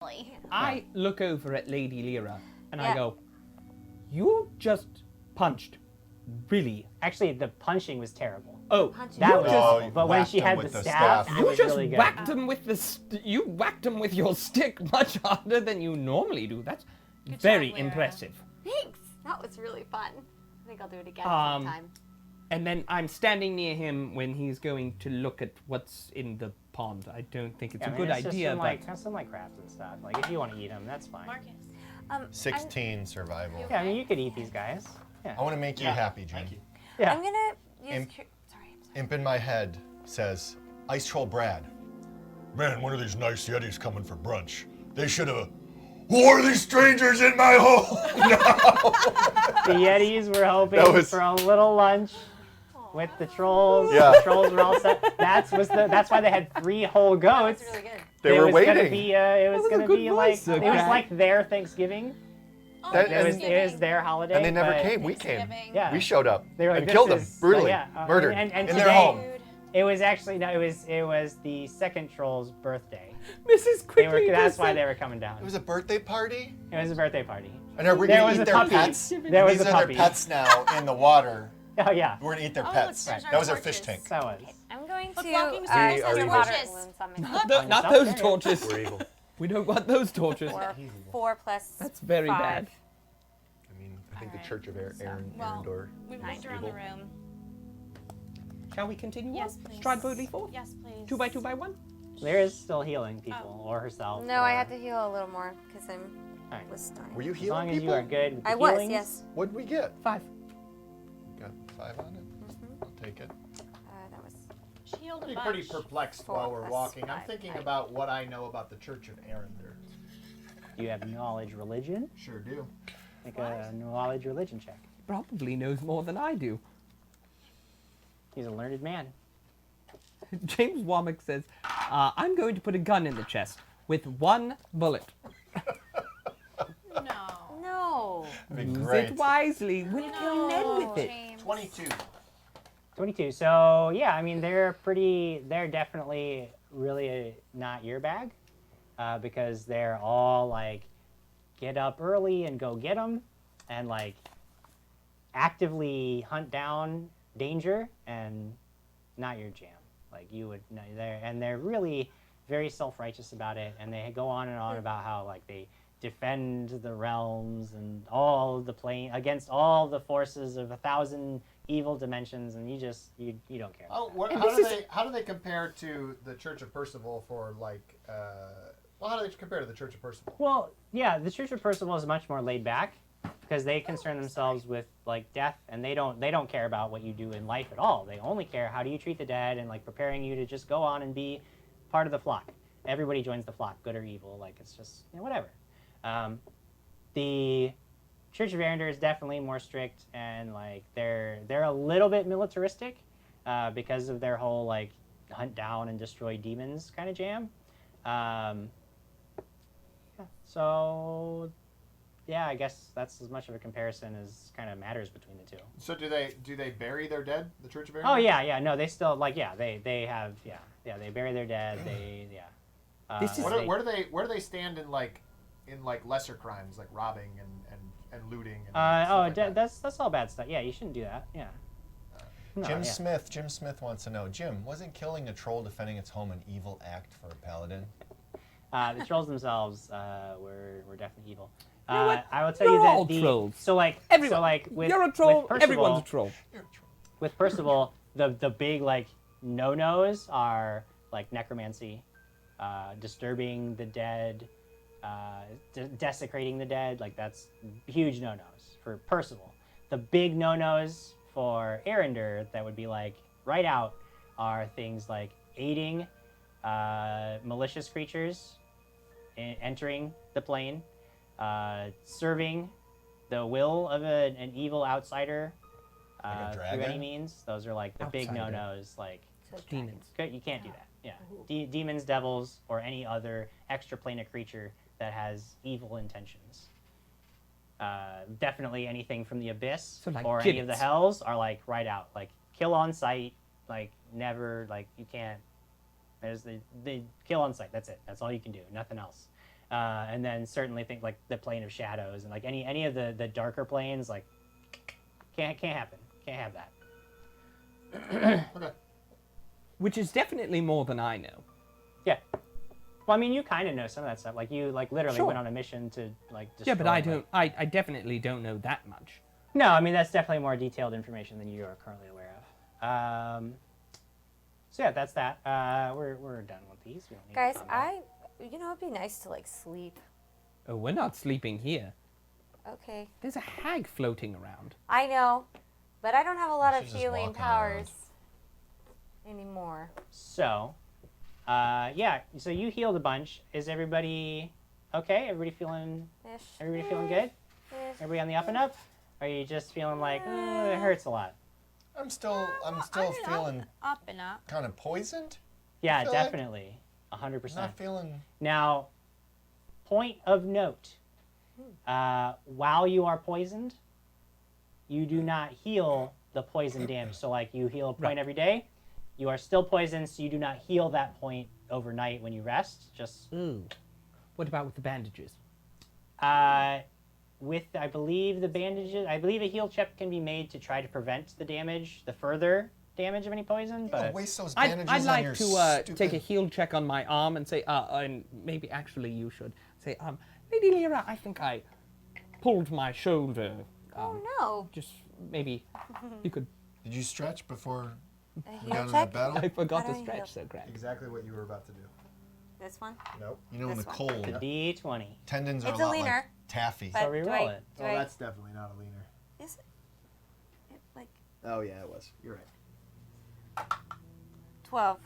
I look over at Lady Lyra and I go, "You just punched, really?" Actually, the punching was terrible. Oh, That was Oh, awful. you But when whacked she him had with the the staff, staff. it you was just really good. whacked him with you whacked him with your stick much harder than you normally do. That's very Lyra. impressive. Thanks. That was really fun. I think I'll do it again Um, sometime. And then I'm standing near him when he's going to look at what's in the pond. I don't think it's a good it's just idea, some like crabs and stuff. Like if you want to eat them, that's fine. Marcus. 16 survival. Yeah, I mean you could eat these guys. Yeah. I want to make you happy, Jim. Thank you. Yeah. I'm gonna use. Imp- Sorry. Imp in my head says, Ice Troll Brad. Man, one of these nice Yetis coming for brunch. They should have. Who are these strangers in my home? The Yetis were hoping That was- for a little lunch with the trolls. Yeah. The trolls were all set. That's why they had 3 whole goats. That's really good. They were it was Gonna waiting. be, it was was a gonna good be voice, like though, it was Krag. like their Thanksgiving. That- It was and, their holiday. and they never but came. We came. Thanksgiving. Yeah. We showed up They were like, and "This killed them is-" brutally, yeah, murdered and in today, their home. It was actually no, it was the second troll's birthday. Mrs. Quickly. That's why they were coming down. It was a birthday party, It was a birthday party. and are we There gonna was eat a their puppy. pets? There was These a are puppy. their pets now in the water. Oh yeah, We're gonna eat their Oh, pets. there's our That was our fish torches. tank. that was. I'm going Look, to. walking We stars are and your evil. torches. Not those torches. We're evil. We don't want those torches. 4 plus. That's very 5. bad. I mean, I think Alright. the Church of Aaron, Well, Arendor. We've Nice. moved around the room. Shall we continue Yes, on? please. Stride boldly forth. Yes, please. 2 by 2 by 1. There is still healing people or herself. No, I or- had to heal a little more because Alright. was stunned. Were you As healing long as you people? are good with the I was, healings. yes. What'd we get? 5. Got 5 on it. I'll take it. That was. She healed a Be bunch. pretty perplexed 4 while we're plus walking. I'm 5, thinking 5. about what I know about the Church of Arendor. You have knowledge religion. Sure do. Make a knowledge religion check. Probably knows more than I do. He's a learned man. James Womack says, I'm going to put a gun in the chest with 1 bullet. No. No. That'd be Use great. it wisely. We'll kill Ned with it. James. 22. 22. So yeah, I mean they're definitely really not your bag, because they're all like get up early and go get them, and like actively hunt down danger, and not your jam. Like you would, no, they're really very self-righteous about it, and they go on and on about how like they defend the realms and all of the plane against all the forces of 1,000 evil dimensions, and you don't care. Oh, And how do they compare to the Church of Percival for like? Well, how do they compare to the Church of Percival? Well, yeah, the Church of Percival is much more laid back because they concern themselves with like death, and they don't care about what you do in life at all. They only care how do you treat the dead and like preparing you to just go on and be part of the flock. Everybody joins the flock, good or evil. Like it's just whatever. The Church of Arendor is definitely more strict, and like they're a little bit militaristic because of their whole like hunt down and destroy demons kind of jam. So, yeah, I guess that's as much of a comparison as kind of matters between the two. So do they bury their dead? The Church of Arendor? Oh yeah, no, they still like they have they bury their dead. This is- Where do they stand in like lesser crimes like robbing and looting? And stuff like that? that's all bad stuff. Yeah, you shouldn't do that. Yeah. No, Jim yeah. Smith wants to know, Jim, wasn't killing a troll defending its home an evil act for a paladin? The trolls themselves were definitely evil. You know what? I will tell You're you that all trolls. So like Everyone. so like with You're a troll. with Percival, Everyone's a troll. You're a troll. with Percival, the big like no-nos are like necromancy, disturbing the dead, desecrating the dead. Like that's huge no-nos for Percival. The big no-nos for Arendor that would be like right out are things like aiding malicious creatures entering the plane, serving the will of an evil outsider Like a through any dragon? means. Those are like the big Outsider. no-nos. Like Demons. you can't do that. Yeah, demons, devils, or any other extraplanar creature that has evil intentions. Definitely anything from the abyss So, like, or any of the gibbets. hells are like right out. Like kill on sight. Like never. Like you can't. There's the kill on sight. That's it. That's all you can do. Nothing else. And then certainly think like the plane of shadows and like any of the darker planes, like can't happen. Can't have that. Okay. Which is definitely more than I know. Yeah. Well, I mean, you kind of know some of that stuff. Like you like literally Sure. went on a mission to like destroy. Yeah, but I like- don't. I definitely don't know that much. No, I mean that's definitely more detailed information than you are currently aware of. So yeah, that's that. We're done with these. We don't need Guys, combat. it'd be nice to like sleep. Oh, we're not sleeping here. Okay. There's a hag floating around. I know, but I don't have a lot of She's just healing walking powers anymore. So, yeah. So you healed a bunch. Is everybody okay? Everybody feeling good? Ish. Everybody on the up and up? Or are you just feeling like it hurts a lot? I'm still feeling Up and up. kind of poisoned. Yeah, feel like- definitely. 100%. Not feeling. Now, point of note. While you are poisoned, you do not heal the poison damage. So like you heal a point Right. every day. You are still poisoned, so you do not heal that point overnight when you rest. Just Ooh. What about with the bandages? with, I believe, the bandages, I believe a heal check can be made to try to prevent the damage, the further damage of any poison. You But don't waste those I'd bandages on like your to stupid... take a heal check on my arm and say, and maybe actually you should say, Lady Lyra, I think I pulled my shoulder. Oh no. Just maybe you could. Did you stretch before A we heal got in check? that battle? I forgot How to do I stretch, heal? so Krag. Exactly what you were about to do. This one? Nope. You know, in the This one. cold, the D20. tendons are It's a a lot leaner. like taffy. But reroll do I, it. do Oh, I, that's definitely not a leaner. is it? Like Oh yeah, it was. You're right. 12.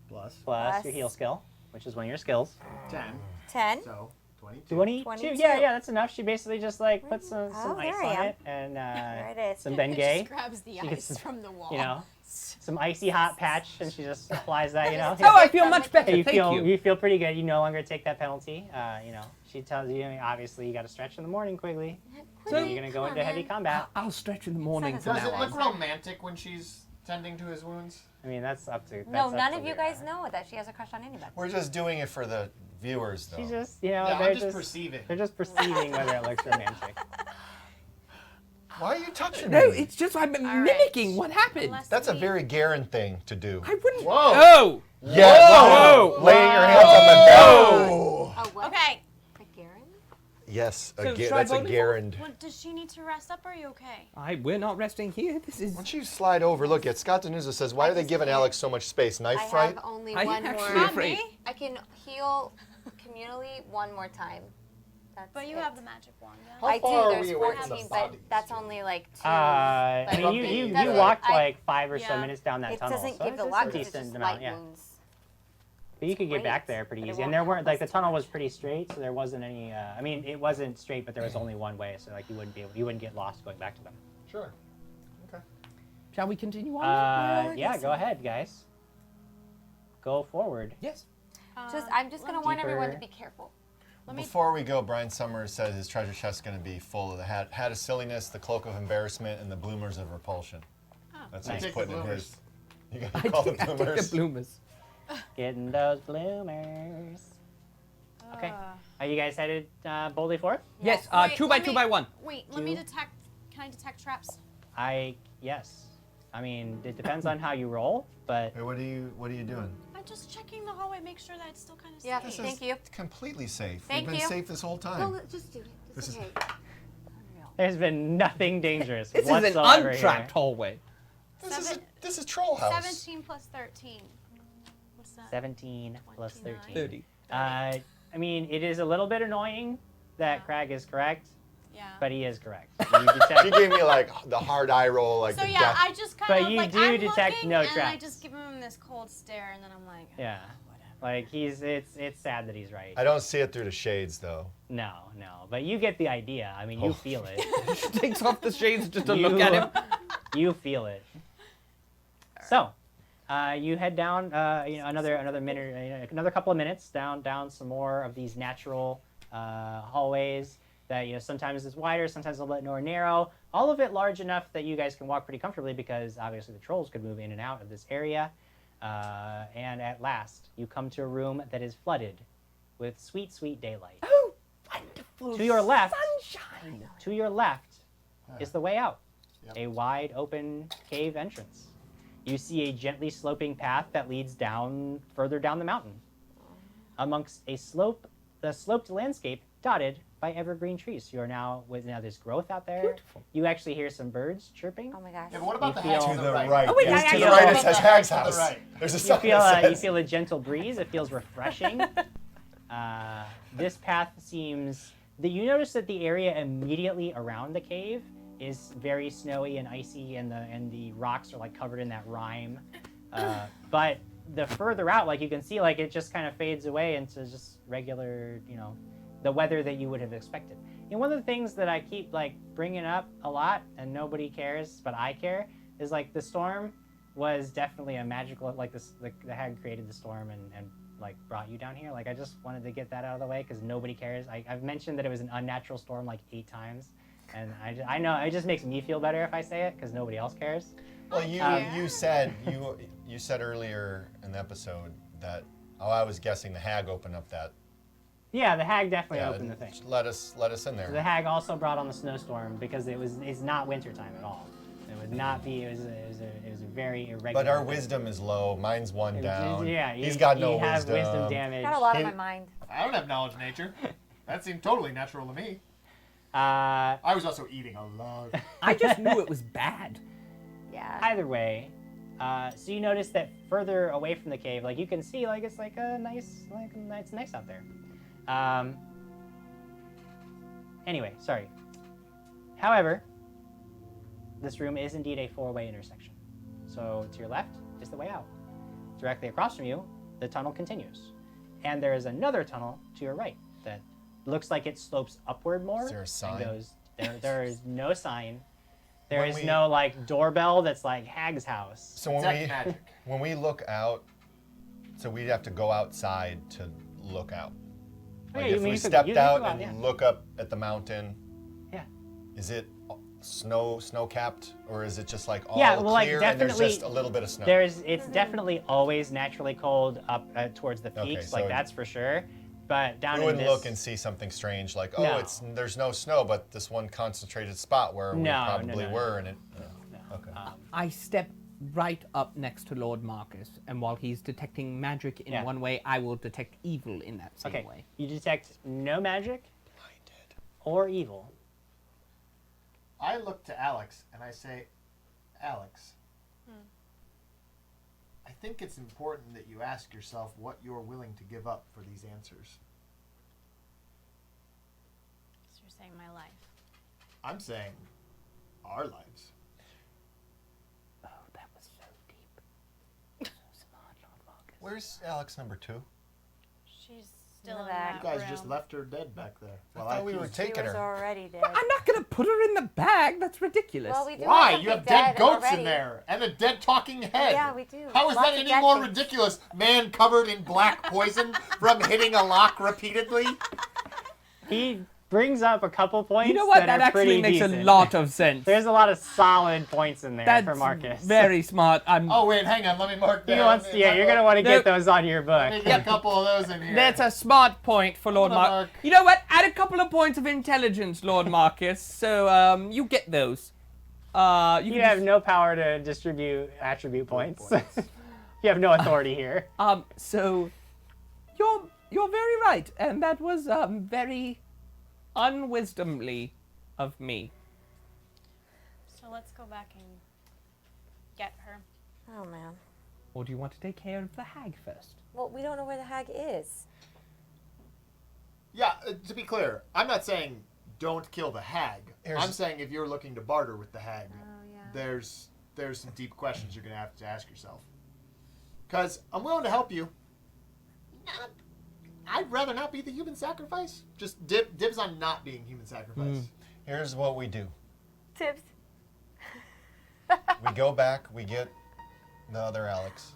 Plus Plus your Plus- heal skill, which is one of your skills. 10, 10. so 22. 22. 22. Yeah, that's enough. She basically just like puts some Oh, ice there I on am. it and There it is. some Just Bengay. grabs the She gets- ice from the wall. You know, some icy hot patch, and she just applies that. You know. Oh, I feel much better. Hey, Thank you feel pretty good. You no longer take that penalty. You know, she tells you, I mean, obviously, you got to stretch in the morning, Quigley. So- You're gonna go into heavy combat. I'll stretch in the morning Does from Does now it look on. romantic when she's tending to his wounds? I mean, that's up to. No, that's up none to of you Lyra. guys know that she has a crush on anybody. We're just doing it for the viewers, though. She's just, you know, Yeah, they're I'm just perceiving. They're just perceiving whether it looks romantic. Why are you touching No, me? it's just I'm right. mimicking what happened. Unless That's a we- very Garen thing to do. I wouldn't. Whoa. Oh! Yeah, Whoa! laying your hands on my back. Oh, what? Okay. A Garen? Yes, So should I that's a vote for- Garen. What, does she need to rest up? Or are you okay? We're not resting here. This is. Why don't you slide over? Look, at Scott Danusa says, why I are they just giving can't. Alex so much space? Knife I fright? have only I'm one actually more. afraid. Me? I can heal communally one more time. That's But you it. have the magic wand, yeah? How I do. far are There's we away from the 14, but bodies, that's Jim? only like 2. I But mean, you it doesn't- walked I- like 5 or so Yeah. minutes down that It tunnel, doesn't so give the it's luck, a it's decent just amount, light yeah. wounds. But you could get back there pretty But it easy, and won't there weren't like the last tunnel time. was pretty straight, so there wasn't any. I mean, it wasn't straight, but there was only one way, so like you wouldn't get lost going back to them. Sure. Okay. Shall we continue on? Yeah, go ahead, guys. Go forward. Yes. I'm just gonna warn everyone to Deeper. be careful. Before we go, Brian Summers says his treasure chest is going to be full of the hat of silliness, the cloak of embarrassment, and the bloomers of repulsion. That's what Nice. he's Take the putting in bloomers. his. You got I to call the take the bloomers. bloomers. Getting those bloomers. Okay. Are you guys headed boldly forth? Yes. Wait, 2 by let 2 me- by 1. Wait, let me Two. detect. Can I detect traps? Yes. I mean, it depends on how you roll, but Wait, what are you doing? I'm just checking the hallway, make sure that it's still kind of Yeah, safe. thank you. Completely safe. Thank We've been you. safe this whole time. No, just do it. This It's is- okay. there's been nothing dangerous This is an whatsoever untrapped here. hallway. This is Troll House. 17 plus 13. What's that? 17 plus 29. 13. 30. I mean, it is a little bit annoying that Krag is correct, Yeah. but he is correct. You detect- She gave me like the hard eye roll, like So the yeah, death. I just kind But of you like do I'm detect looking, no and I traps. just give him this cold stare, and then I'm like, yeah, like it's sad that he's right. I don't see it through the shades though. No, but you get the idea. I mean, you Oh. feel it. She takes off the shades just to You- look at him. You feel it. So, you head down, another minute, another couple of minutes down some more of these natural hallways that sometimes it's wider, sometimes a little bit more narrow. All of it large enough that you guys can walk pretty comfortably because obviously the trolls could move in and out of this area. And at last, you come to a room that is flooded with sweet, sweet daylight. Oh, To your left, Sunshine. to your left is the way out. Yep. A wide open cave entrance. You see a gently sloping path that leads down further down the mountain. Amongst the sloped landscape dotted by evergreen trees. You are now there's growth out there. Beautiful. You actually hear some birds chirping. Oh my gosh. Yeah, but what about You the hatch feel- to To the the right? right. Oh, wait, yes, I- to the I- right I- it says Hag's to the house. right. There's a You sign feel that you says. feel a gentle breeze. It feels refreshing. This path seems that you notice that the area immediately around the cave is very snowy and icy, and the rocks are like covered in that rime. But the further out, like you can see, like it just kind of fades away into just regular, the weather that you would have expected. And one of the things that I keep like bringing up a lot, and nobody cares, but I care, is like the storm was definitely a magical, like this, the hag created the storm and like brought you down here. Like I just wanted to get that out of the way because nobody cares. I've mentioned that it was an unnatural storm like 8 times, and I know it just makes me feel better if I say it because nobody else cares. Well, you said earlier in the episode that I was guessing the hag opened up that. Yeah, the hag definitely Yeah, opened the thing. let us in there. The hag also brought on the snowstorm because it's not wintertime at all. It would not be. It was a very irregular. But our thing. wisdom is low. Mine's one down. Yeah, He's got no you have wisdom. wisdom damage. Got a lot on He- my mind. I don't have knowledge of nature. That seemed totally natural to me. Uh, I was also eating a lot. I just knew it was bad. Yeah. either way, so you notice that further away from the cave, like you can see, like it's like a nice, it's nice out there. Anyway, sorry. However, this room is indeed a 4-way intersection. So to your left is the way out. Directly across from you, the tunnel continues. And there is another tunnel to your right that looks like it slopes upward more. Is there a sign? And goes, there is no sign. There When is we- no like doorbell that's like Hag's house. So Detect magic. when we look out, so we'd have to go outside to look out. Oh, Like yeah, if you we could- stepped you could out go out, and yeah. look up at the mountain, Yeah. is it snow-capped, or is it just like all Yeah, well, like, clear and there's definitely just a little bit of snow? It's definitely always naturally cold up towards the Okay, peaks, so like that's for sure. But down we in wouldn't this, look and see something strange like, oh, No. there's no snow, but this one concentrated spot where we No, no, probably no, were, no, and it. no. Okay. I step right up next to Lord Marcus, and while he's detecting magic in Yeah. one way, I will detect evil in that same Okay, way. you detect no magic or evil. I look to Alex and I say, Alex, I think it's important that you ask yourself what you're willing to give up for these answers. So you're saying my life. I'm saying our lives. Oh, that was so deep. So smart, Lord Marcus. Where's Alex number 2? She's still the in back. that You guys room. just left her dead back there. I thought we were accused- taking She was her. already dead. But I'm not gonna put her in the bag. That's ridiculous. Well, we do Why? have You have something dead goats already. in there and a dead talking head. Yeah, we do. How is Lots that of any dead more things. ridiculous? Man covered in black poison from hitting a lock repeatedly? He brings up a couple points. You know what? That are pretty actually makes decent. a lot of sense. There's a lot of solid points in there That's for Marcus. very smart. I'm. Oh, wait, hang on. Let me mark He that. wants, yeah, you're gonna want to Nope. get those on your book. Let me get a couple of those in here. That's a smart point for Lord Hold on, Marcus. Mark. You know what? Add a couple of points of intelligence, Lord Marcus. So you get those. You You can have just- no power to distribute attribute points. You have no authority here. So you're very right, and that was very unwisdomly of me. So let's go back and get her. Oh man. Or do you want to take care of the hag first? Well, we don't know where the hag is. Yeah, to be clear, I'm not saying don't kill the hag. Here's- I'm saying if you're looking to barter with the hag, Oh yeah. there's some deep questions you're going to have to ask yourself. Because I'm willing to help you. I'd rather not be the human sacrifice. Just dibs on not being human sacrifice. Here's what we do. Tips. We go back, we get the other Alex.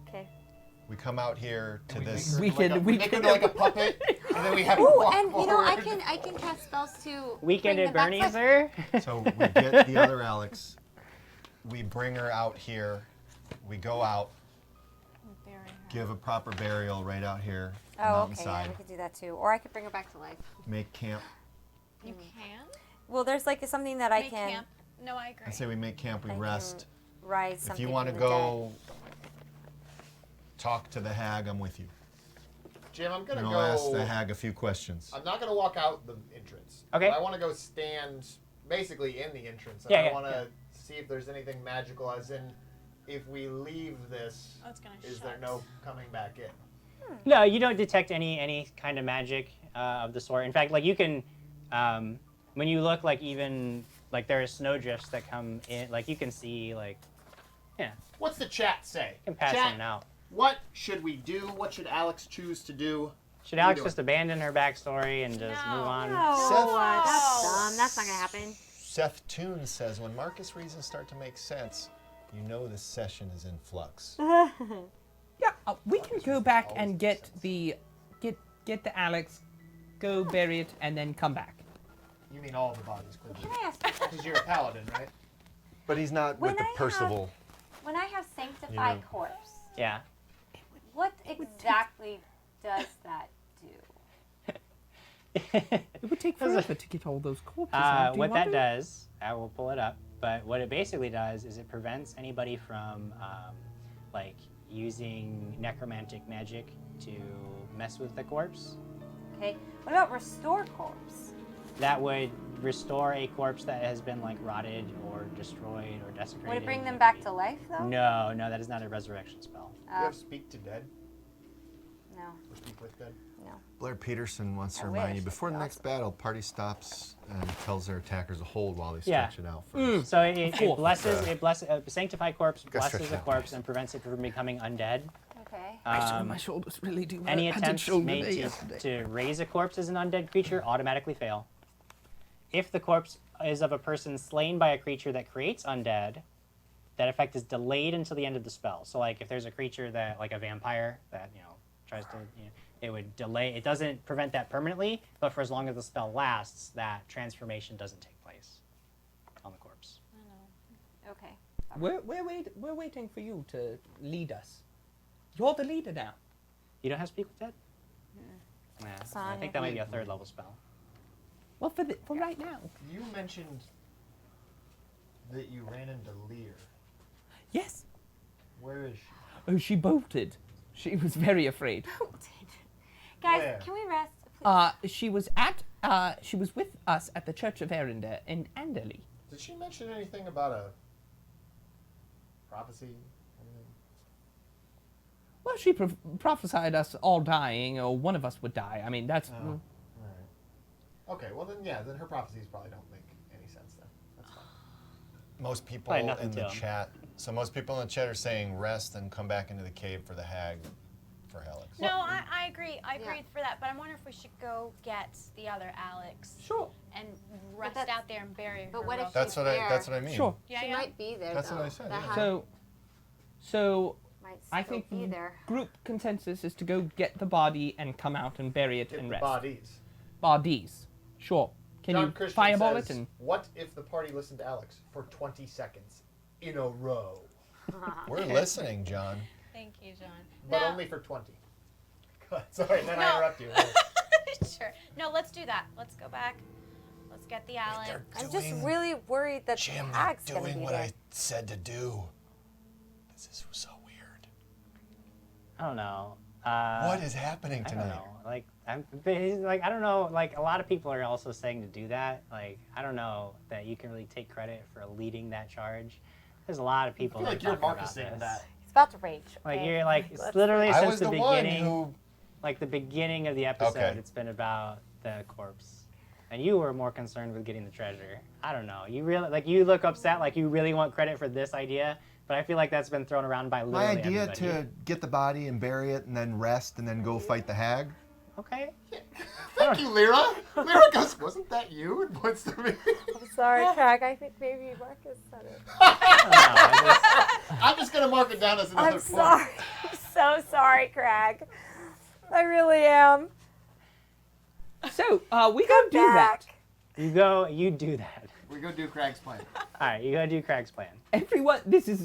Okay. We come out here to We this. make her We make can- her like a puppet, and then we have her Ooh, walk and you know I forward. can cast spells to Weekend bring at the back Bernie's, foot. sir. So we get the other Alex. We bring her out here. We go out, Bury her. give a proper burial right out here. Oh, okay. Yeah, mountainside. we could do that too. Or I could bring her back to life. Make camp. You can Well, there's like something that I make can. camp. No, I agree. I say we make camp, we I can rest. rise If something you want to from the go talk to the hag, I'm with you. Jim, I'm gonna And go. I'll ask the hag a few questions. I'm not gonna walk out the entrance. Okay. But I want to go stand basically in the entrance. And Yeah, I yeah, want to yeah. see if there's anything magical, as in, if we leave this, Oh, it's gonna is shut. there no coming back in? No, you don't detect any kind of magic of the sort. In fact, like you can, when you look, like even like there are snowdrifts that come in, like you can see, like, yeah, What's the chat say? you can pass Chat, in and out. what should we do? What should Alex choose to do? Should What are you Alex doing? just abandon her backstory and just No. move on? No, that's dumb. That's not gonna happen. Seth Toon says, when Marcus reasons start to make sense, you know this session is in flux. Yeah, we can go back and get the Alex, go bury it, and then come back. You mean all the bodies, Can I ask you a question? because you're a paladin, right? But he's not When with the I have- Percival. When I have sanctified You know. corpse, Yeah. what exactly does that do? It would take forever to get all those corpses out. Do you What want that to? does, I will pull it up. But what it basically does is it prevents anybody from like using necromantic magic to mess with the corpse. Okay. What about restore corpse? That would restore a corpse that has been like rotted or destroyed or desecrated. Would it bring them back to life though? No, that is not a resurrection spell. Do you have speak to dead No. or speak with dead? Blair Peterson wants to I remind wish. you, before the That'd be next awesome. battle, party stops and tells their attackers to hold while they Yeah. stretch it out first. So it course. blesses a sanctified corpse Gotta stretch blesses a that corpse face. and prevents it from becoming undead. Okay. My shoulders really do hurt. Any I did attempts shoulder made day to, yesterday. to raise a corpse as an undead creature automatically fail. If the corpse is of a person slain by a creature that creates undead, that effect is delayed until the end of the spell. So, like, if there's a creature that, like a vampire, that, tries to, it would delay. It doesn't prevent that permanently, but for as long as the spell lasts, that transformation doesn't take place on the corpse. Okay. We're waiting for you to lead us. You're the leader now. You don't have speak with dead? Nah, I Sonya. think that might be a third level spell. Well, for right now. You mentioned that you ran into Lear. Yes. Where is she? Oh, she bolted. She was very afraid. Guys, Where? can we rest, please? She was with us at the Church of Erinder in Anderley. Did she mention anything about a prophecy? Anything? Well, she prophesied us all dying, or one of us would die. I mean, that's. Oh. All right. Okay, well then her prophecies probably don't make any sense then. That's fine. Most people Probably nothing in the to 'em. chat, so most people in the chat are saying rest and come back into the cave for the hag for Alex. No, I agree. I Yeah. agree for that. But I'm wondering if we should go get the other Alex Sure. and rest that's- out there and bury her. but what if real That's quick. what there. that's what I mean. Sure. Yeah, She yeah. might be there. That's though. what I said, The yeah. hag So might I still think be there. group consensus is to go get the body and come out and bury it Get and the rest. bodies. Bodies. Sure. Can John you Christian fireball says, it and? what if the party listened to Alex for 20 seconds in a row? We're listening, John. Thank you, John. But No. only for 20. Sorry, then I No. interrupt you. Sure. No, let's do that. Let's go back. Let's get the Alex. They're I'm just doing- really worried that Jim, the they're hag's gonna doing be what there. I said to do. This is so weird. I don't know. What is happening I tonight? don't know. Like, I don't know. Like, a lot of people are also saying to do that. Like, I don't know that you can really take credit for leading that charge. There's a lot of people. I feel like that you're are talking Marcusing about that. this. He's about to rage. Like, okay? you're like, Let's- literally I since was the the one beginning, who. like the beginning of the episode, Okay. it's been about the corpse, and you were more concerned with getting the treasure. I don't know. You really you look upset, like you really want credit for this idea, but I feel like that's been thrown around by My literally idea everybody. to get the body and bury it and then rest and then go fight the hag. Okay. Thank you, Lyra. Lyra goes, wasn't that you? And points to me. I'm sorry, Krag. I think maybe Marcus said it. I'm just going to mark it down as another I'm point. sorry. I'm so sorry, Krag. I really am. So we go do that. You do that. We go do Krag's plan. All right, you go do Krag's plan. Everyone,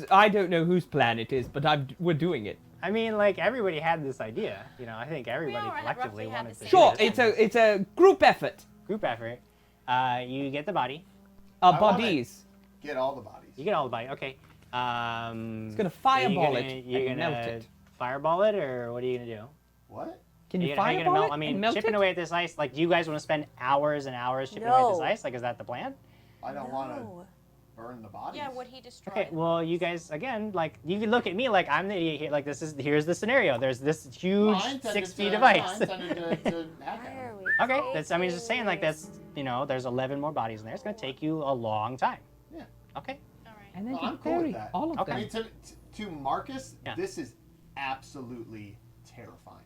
I don't know whose plan it is, but we're doing it. I mean, like everybody had this idea. You know, I think everybody all had collectively roughly had wanted the to. same do Sure, this. it's a group effort. Group effort. You get the body. wanna- Bodies. Get all the bodies. You get all the body. Okay. It's gonna Are fireball you it You're and gonna melt it. fireball it, or what are you gonna do? What? Can you How you fireball it I mean, and melt chipping it? away at this ice. Like, do you guys want to spend hours and hours chipping away at this No. ice? Like, is that the plan? I don't want to No. burn the bodies. Yeah, would he destroy Okay. it? Well, you guys again, like, you can look at me like I'm the idiot here. Like, here's the scenario. There's this huge 6 feet of ice. Why are we Okay. That's. I mean, just saying like taking that's. You know, there's 11 more bodies in there. It's gonna take you a long time. Yeah. Okay. All right. And then No, you I'm cool with bury that. all of Okay. I them. mean, to Marcus, Yeah. this is absolutely terrifying.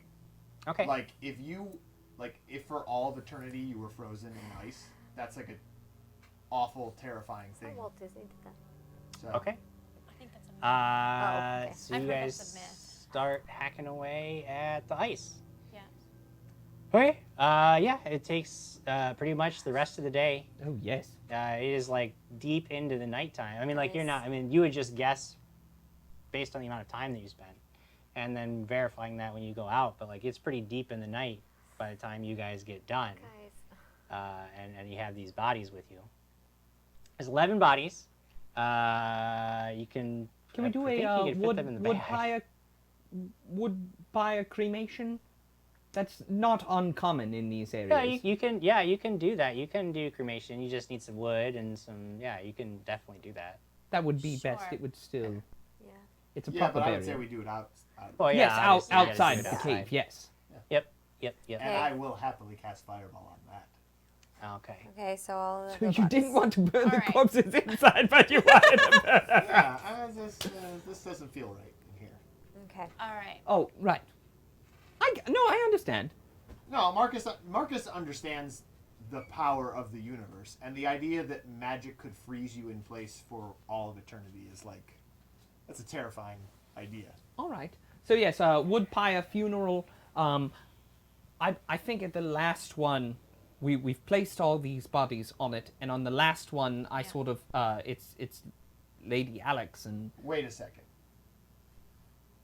Okay. Like if for all of eternity you were frozen in ice, that's like a awful, terrifying Oh, thing. Walt Disney did that. So, Okay. I think that's a myth. Oh, okay. So I've you heard guys that's a myth. start hacking away at the ice. Yeah. Okay. Yeah, it takes pretty much the rest of the day. Oh yes. It is like deep into the nighttime. I mean, like you're Nice. not. I mean, you would just guess based on the amount of time that you spent, and then verifying that when you go out. But like, it's pretty deep in the night by the time you guys get done, Guys. and you have these bodies with you. There's 11 bodies. You can. Can we do I think a you can fit them in the bag. wood pyre cremation? That's not uncommon in these areas. Yeah, you can. Yeah, you can do that. You can do cremation. You just need some wood and some. Yeah, you can definitely do that. That would be best. Sure. It would still. Yeah. It's a yeah, proper but I burial. would say we do it out. Well, yes, yeah, obviously, you gotta do outside it of the outside. cave. Yes. Yep. And Okay. I will happily cast fireball on that. Okay. Okay, so all of So the you didn't bodies. want to burn the Alright. corpses inside, but you wanted to burn. Yeah, this doesn't feel right in here. Okay. All right. Oh, right. I understand. No, Marcus understands the power of the universe, and the idea that magic could freeze you in place for all of eternity is like, that's a terrifying idea. All right. So yes, wood pyre funeral. I think at the last one, we've placed all these bodies on it, and on the last one, I Yeah. sort of it's Lady Alex, and Wait a second.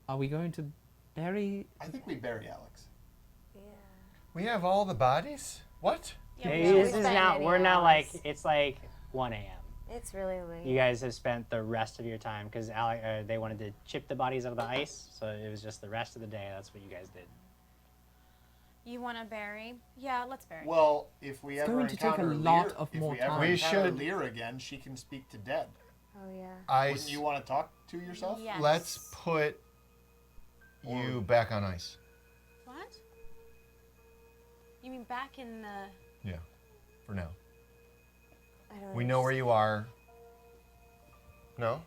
are we going to bury? I think we bury Alex. Yeah. We have all the bodies? What? Yeah, Hey, we this always is spend now. any We're now like hours. it's like 1 a.m. It's really late. You guys have spent the rest of your time because they wanted to chip the bodies out of the ice, so it was just the rest of the day. That's what you guys did. You want to bury? Yeah, let's bury. Well, if we ever going to take a encounter lot Lear, of if more we ever time. We encounter should- Lear again, she can speak to dead. Oh yeah. Wouldn't you want to talk to yourself? Yes. Let's put you back on ice. What? You mean back in the? Yeah, for now. I don't We know where you are. No?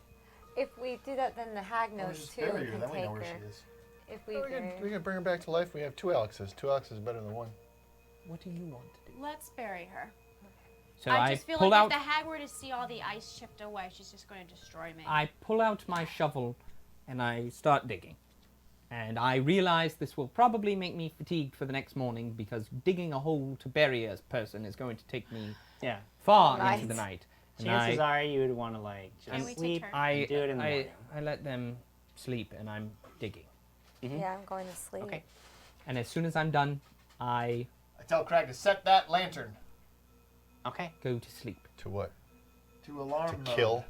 If we do that, then the hag We'll knows just too. bury We her, can then we take know where her. she is. If we We bury. could bring her back to life. We have 2 Alexes. 2 Alexes is better than 1. What do you want to do? Let's bury her. So I just feel pull like out. if the hag were to see all the ice chipped away, she's just going to destroy me. I pull out my shovel, and I start digging. And I realize this will probably make me fatigued for the next morning because digging a hole to bury a person is going to take me Yeah. far Night. into the night. And Chances are you would want to like Can just we take sleep. turns? I Do it in the morning. I let them sleep, and I'm digging. Yeah, I'm going to sleep. Okay. And as soon as I'm done, I I tell Krag to set that lantern Okay. go to sleep. To what? to alarm To mode. kill.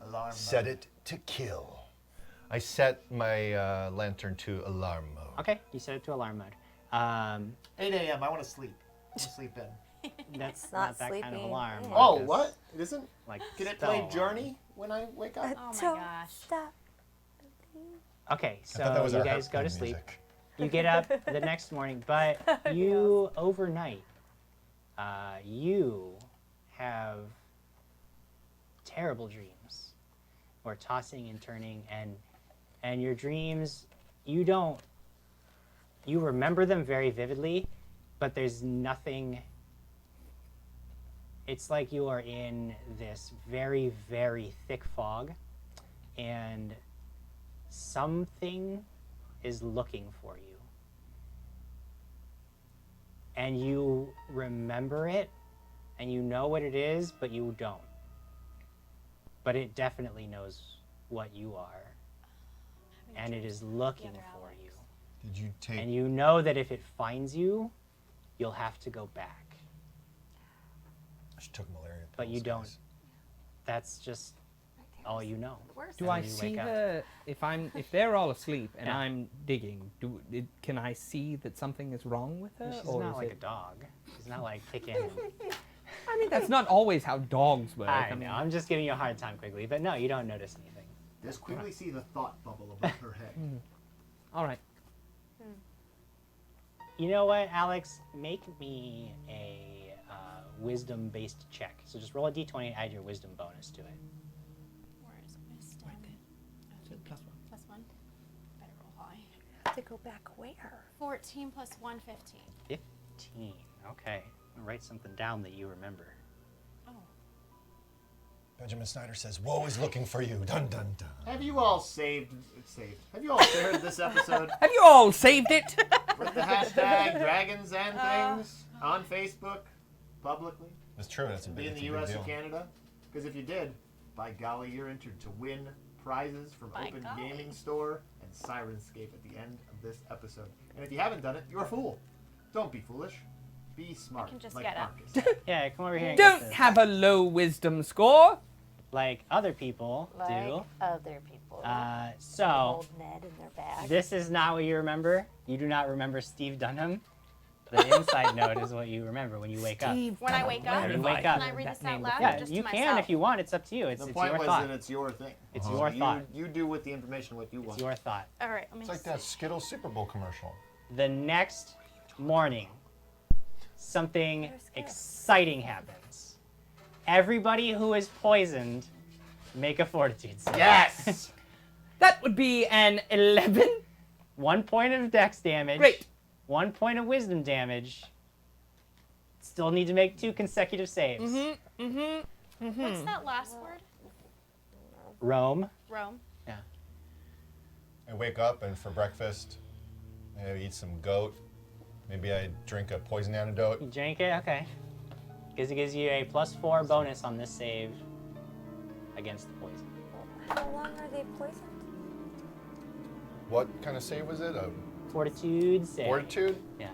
Alarm Set mode. it to kill. I set my lantern to alarm mode. Okay. You set it to alarm mode. 8 a.m. I want to sleep. I want to sleep in. That's not not that kind of sleeping alarm. in. Oh, Marcus. what? It isn't? Like Can it spell play alarm. Journey when I wake up? Oh my Don't gosh. Stop. Okay, I thought that so was you our guys go to harp sleep. music. You get up the next morning, but you overnight, you have terrible dreams, or tossing and turning, and your dreams, you remember them very vividly, but there's nothing. It's like you are in this very, very thick fog, and something is looking for you. And you remember it, and you know what it is, but you don't. But it definitely knows what you are. and it is looking other for Alex. you. Did you take? And you know that if it finds you, you'll have to go back. She took malaria. But you pills, don't. guys. That's just all you know. Do And I then you see wake up. if they're all asleep and Yeah. I'm digging? Can I see that something is wrong with her? She's or not is like it, a dog. She's not like kicking. I mean, that's not always how dogs work. I mean, know. I'm just giving you a hard time quickly, but no, you don't notice anything. Just quickly see the thought bubble above her head. all right. You know what, Alex? Make me a wisdom-based check. So just roll a d20 and add your wisdom bonus to it. Where is wisdom? So +1. Plus 1. Better roll high. To go back where? 14 plus 1, 15. 15. Okay. I'll write something down that you remember. Oh. Benjamin Snyder says, "Woe is looking for you." Dun dun dun. Have you all saved? Have you all shared this episode Have you all saved it? with the hashtag Dragons and Things on Facebook publicly? It's true. That's a Be big, in it's the a big U.S. deal. or Canada? Because if you did, by golly, you're entered to win prizes from By Open golly. Gaming Store and Sirenscape at the end of this episode. And if you haven't done it, you're a fool. Don't be foolish. Be smart. can just like get up. Marcus. Yeah, come over here and get Don't this. have a low wisdom score. Like other people Like do. other people. So, Old Ned in their bag. this is not what you remember. You do not remember Steve Dunham. The inside note is what you remember when you wake up. When I wake up, When you wake up. can I read this out loud? Yeah, or just you to can myself? if you want. It's up to you. It's The point your was thought. that it's your thing. It's Uh-huh. your You, thought. you do with the information what you want. It's your thought. All right, let me It's like see. that Skittles Super Bowl commercial. The next morning, something exciting happens. Everybody who is poisoned, make a fortitude save. Yes! That would be an 11. 1 point of dex damage. Great. 1 point of wisdom damage. Still need to make 2 consecutive saves. What's that last word? Rome. Rome. I wake up and for breakfast, I eat some goat. Maybe I drink a poison antidote. You drink it? Okay. Because it gives you a +4 bonus on this save against the poison. How long are they poisoned? What kind of save was it? A Fortitude save. fortitude? Yeah.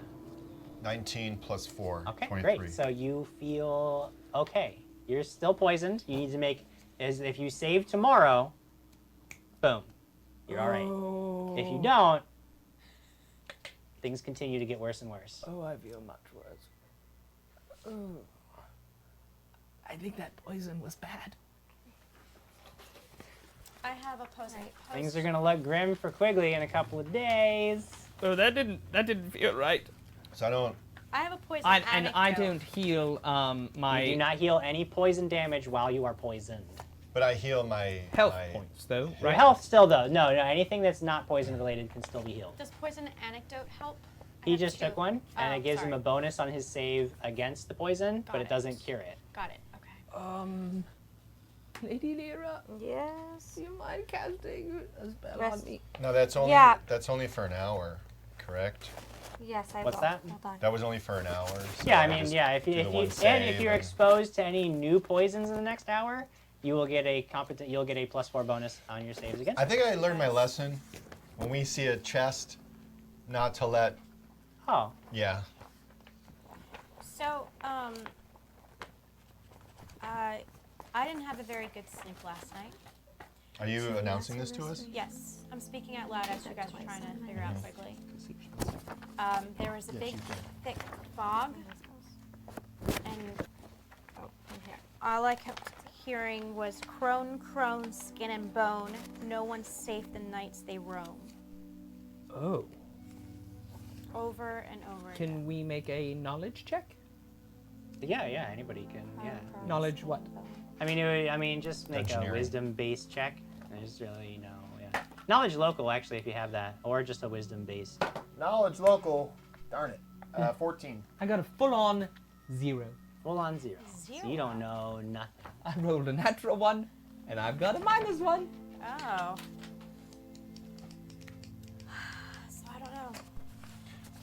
19 plus 4. Okay, 23. great. So you feel okay. You're still poisoned. You need to make, is if you save tomorrow, boom, you're all right. If you don't, things continue to get worse and worse. Oh, I feel much worse. Oh. I think that poison was bad. I have a post. Things are gonna look grim for Quigley in a couple of days. Oh, that didn't feel right. So I don't. I have a poison And I anecdote. don't heal my You do not heal any poison damage while you are poisoned. But I heal my health my, points, though, Your right? health still does. No, anything that's not poison related can still be healed. Does poison anecdote help? I He have just 2. took one, and Oh, it gives him sorry. a bonus on his save against the poison, Got but it it. doesn't cure it. Got it. Okay. Lady Lyra, Yes. do you mind casting a spell Yes. on me? No, that's only Yeah. that's only for an hour, correct? Yes, I What's will. that? Hold on. That was only for an hour. So Yeah, I I mean, just yeah. If do you, the if one you and if save you're and- exposed to any new poisons in the next hour, you will get a You'll get a +4 bonus on your saves against. I think I learned my lesson. When we see a chest, not to let. Oh, Yeah. So, I didn't have a very good sleep last night. Are you announcing this to us? Yes, I'm speaking out loud as you guys are trying to figure out quickly. There was a big, thick fog, and all I kept hearing was crone, crone, skin and bone. No one's safe the nights they roam. Oh. Over and over again. Can we make a knowledge check? yeah. Anybody can. Yeah. Knowledge what? I mean, just make a Engineering. wisdom-based check. There's really yeah. Knowledge local, actually, if you have that, or just a wisdom-based. Knowledge local. Darn it. 14. I got a full-on 0. Full on 0. So you don't know nothing. I rolled a natural 1, and I've got a -1. Oh. So I don't know.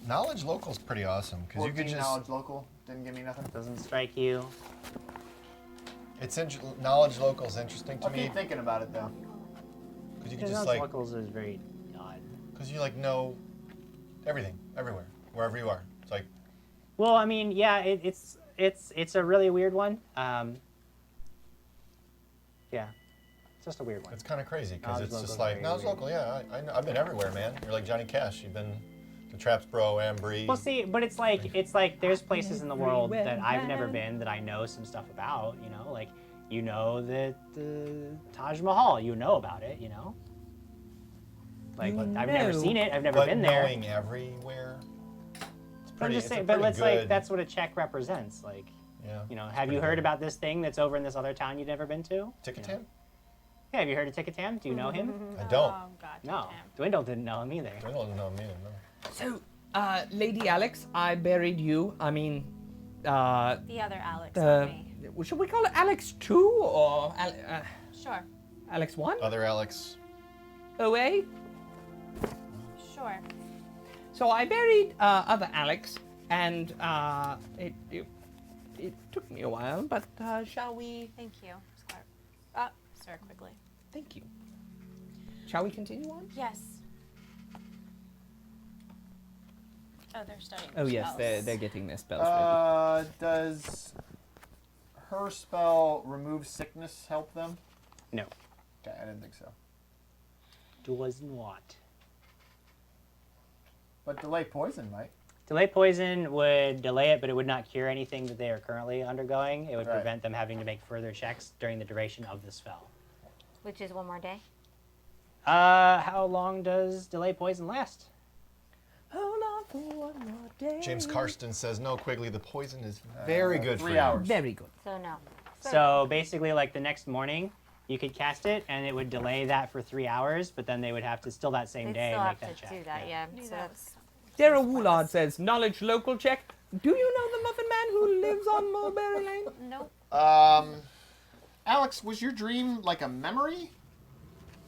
Knowledge local is pretty awesome because you 14 could just. knowledge local. Didn't give me nothing. Doesn't strike you. It's knowledge local is interesting to I'll me keep thinking about it though. because you could Because just knowledge like locals is very Because you like know everything, everywhere, wherever you are. It's like, Well, I mean, yeah, it's a really weird one. Yeah, it's just a weird one. it's kind of crazy because Knowledge it's just local is like, very no, it's weird. local. Yeah, I know. I've been everywhere, man. You're like Johnny Cash. You've been to Traps Bro, Ambry. Well, see, but it's like there's places in the world that I've never been that I know some stuff about. You know, like you know that Taj Mahal, you know about it. You know, like You I've never know. seen it. I've never but been there. knowing everywhere, it's I'm pretty. just It's saying, a but pretty it's good, like that's what a check represents. Like, Yeah. you know, it's have you pretty heard good. about this thing that's over in this other town you've never been to? Ticketam? Yeah, have you heard of Ticketam? Do you know him? I don't. Oh God. No, damn. Dwindle didn't know him either. I don't know me. No. So, Lady Alex, I buried you. I mean, The other Alex, not me. should we call it Alex 2 or Sure. Alex 1? Other Alex. OA? Sure. So I buried other Alex, and it took me a while, but shall we? Thank you. Sir, quickly. Thank you. Shall we continue on? Yes. Oh, they're studying. Oh yes, spells. they're getting their spells ready. Does her spell remove sickness help them? No, Okay, I didn't think so. does not. But delay poison might. Delay poison would delay it, but it would not cure anything that they are currently undergoing. It would Right. prevent them having to make further checks during the duration of the spell. Which is one more day. How long does delay poison last? Hold on for one more day. James Karsten says, no, Quigley, the poison is very good for 3 you. hours. Very good. So no. So basically, like the next morning, you could cast it, and it would delay that for 3 hours, but then they would have to still that same They day still make have that to check. do that, yeah. Knew So that that's was Dara Woolard says, knowledge local check. Do you know the Muffin Man who lives on Mulberry Lane? nope. Alex, was your dream like a memory?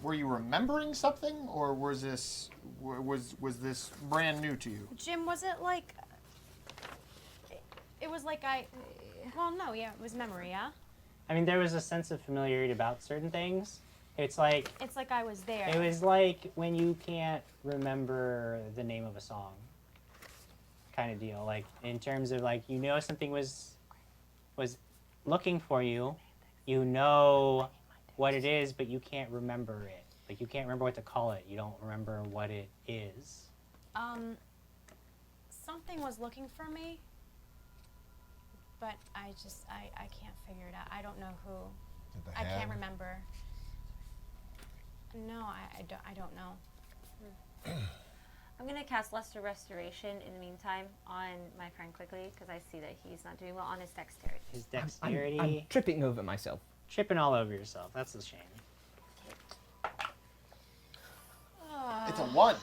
Were you remembering something, or was this this brand new to you? Jim, was it like? It was like I. Well, no, yeah, it was memory, yeah. I mean, there was a sense of familiarity about certain things. It's like It's like I was there. it was like when you can't remember the name of a song, kind of deal. Like in terms of like you know something was looking for you, you know what it is, but you can't remember it. Like you can't remember what to call it. You don't remember what it is. Something was looking for me, but I can't figure it out. I don't know who. The I can't hag? remember. No, I don't know. I'm gonna cast Lesser Restoration in the meantime on my friend quickly because I see that he's not doing well on his dexterity. His I'm dexterity, tripping over myself. tripping all over yourself. That's a shame. It's a 1.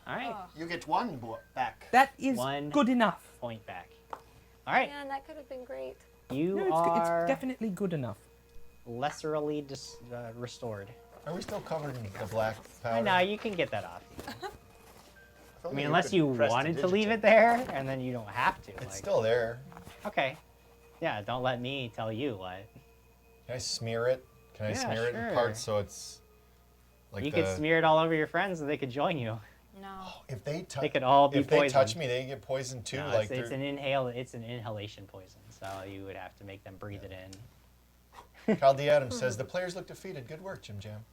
All right, You get 1 back. That is One. good enough. point back. All right, Man, that could have been great. you No, are it's definitely good enough. lesserly restored. Are we still covered in the black powder? I know you can get that off. If I only mean, we unless could you press wanted to leave digital. it there, and then you don't have to. It's like, still there. okay. Yeah, don't let me tell you what. Can I smear it? Can I Yeah, smear it in sure. parts so it's like You the... could smear it all over your friends, and they could join you. No. If they touch, They could all be if they touch poisoned. me, they get poisoned too. No, like it's they're- an inhalation poison, so you would have to make them breathe it in. Kyle D. Adams says the players look defeated. Good work, Jim Jam.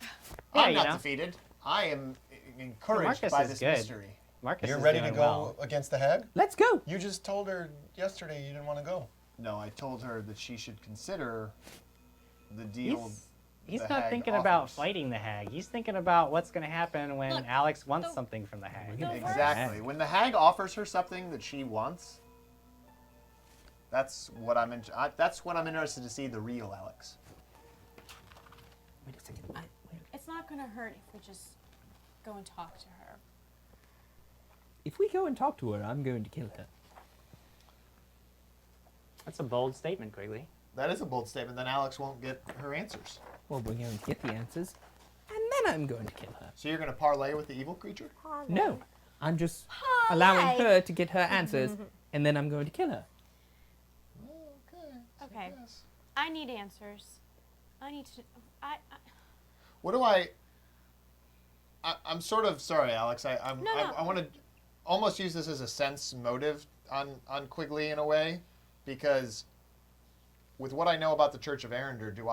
Yeah, I'm you not know. defeated. I am encouraged Marcus by is this good. mystery. Marcus You're is ready to doing go well. against the hag? Let's go. You just told her yesterday you didn't want to go. No, I told her that she should consider the deal. He's the not hag thinking about offers. fighting the hag. He's thinking about what's going to happen when Look, Alex wants the- something from the hag. the- Exactly. When the hag offers her something that she wants, that's what I'm that's what I'm interested to see, the real Alex. Wait a second. It's not gonna hurt if we just go and talk to her. If we go and talk to her, I'm going to kill her. That's a bold statement, Quigley. That is a bold statement. Then Alex won't get her answers. Well, we're going to get the answers, and then I'm going to kill her. So you're going to parlay with the evil creature? No, I'm just allowing her to get her answers, and then I'm going to kill her. Okay. I need answers. I need to. What do I I'm sort of sorry, Alex. No. I want to almost use this as a sense motive on Quigley in a way, because with what I know about the Church of Arender, do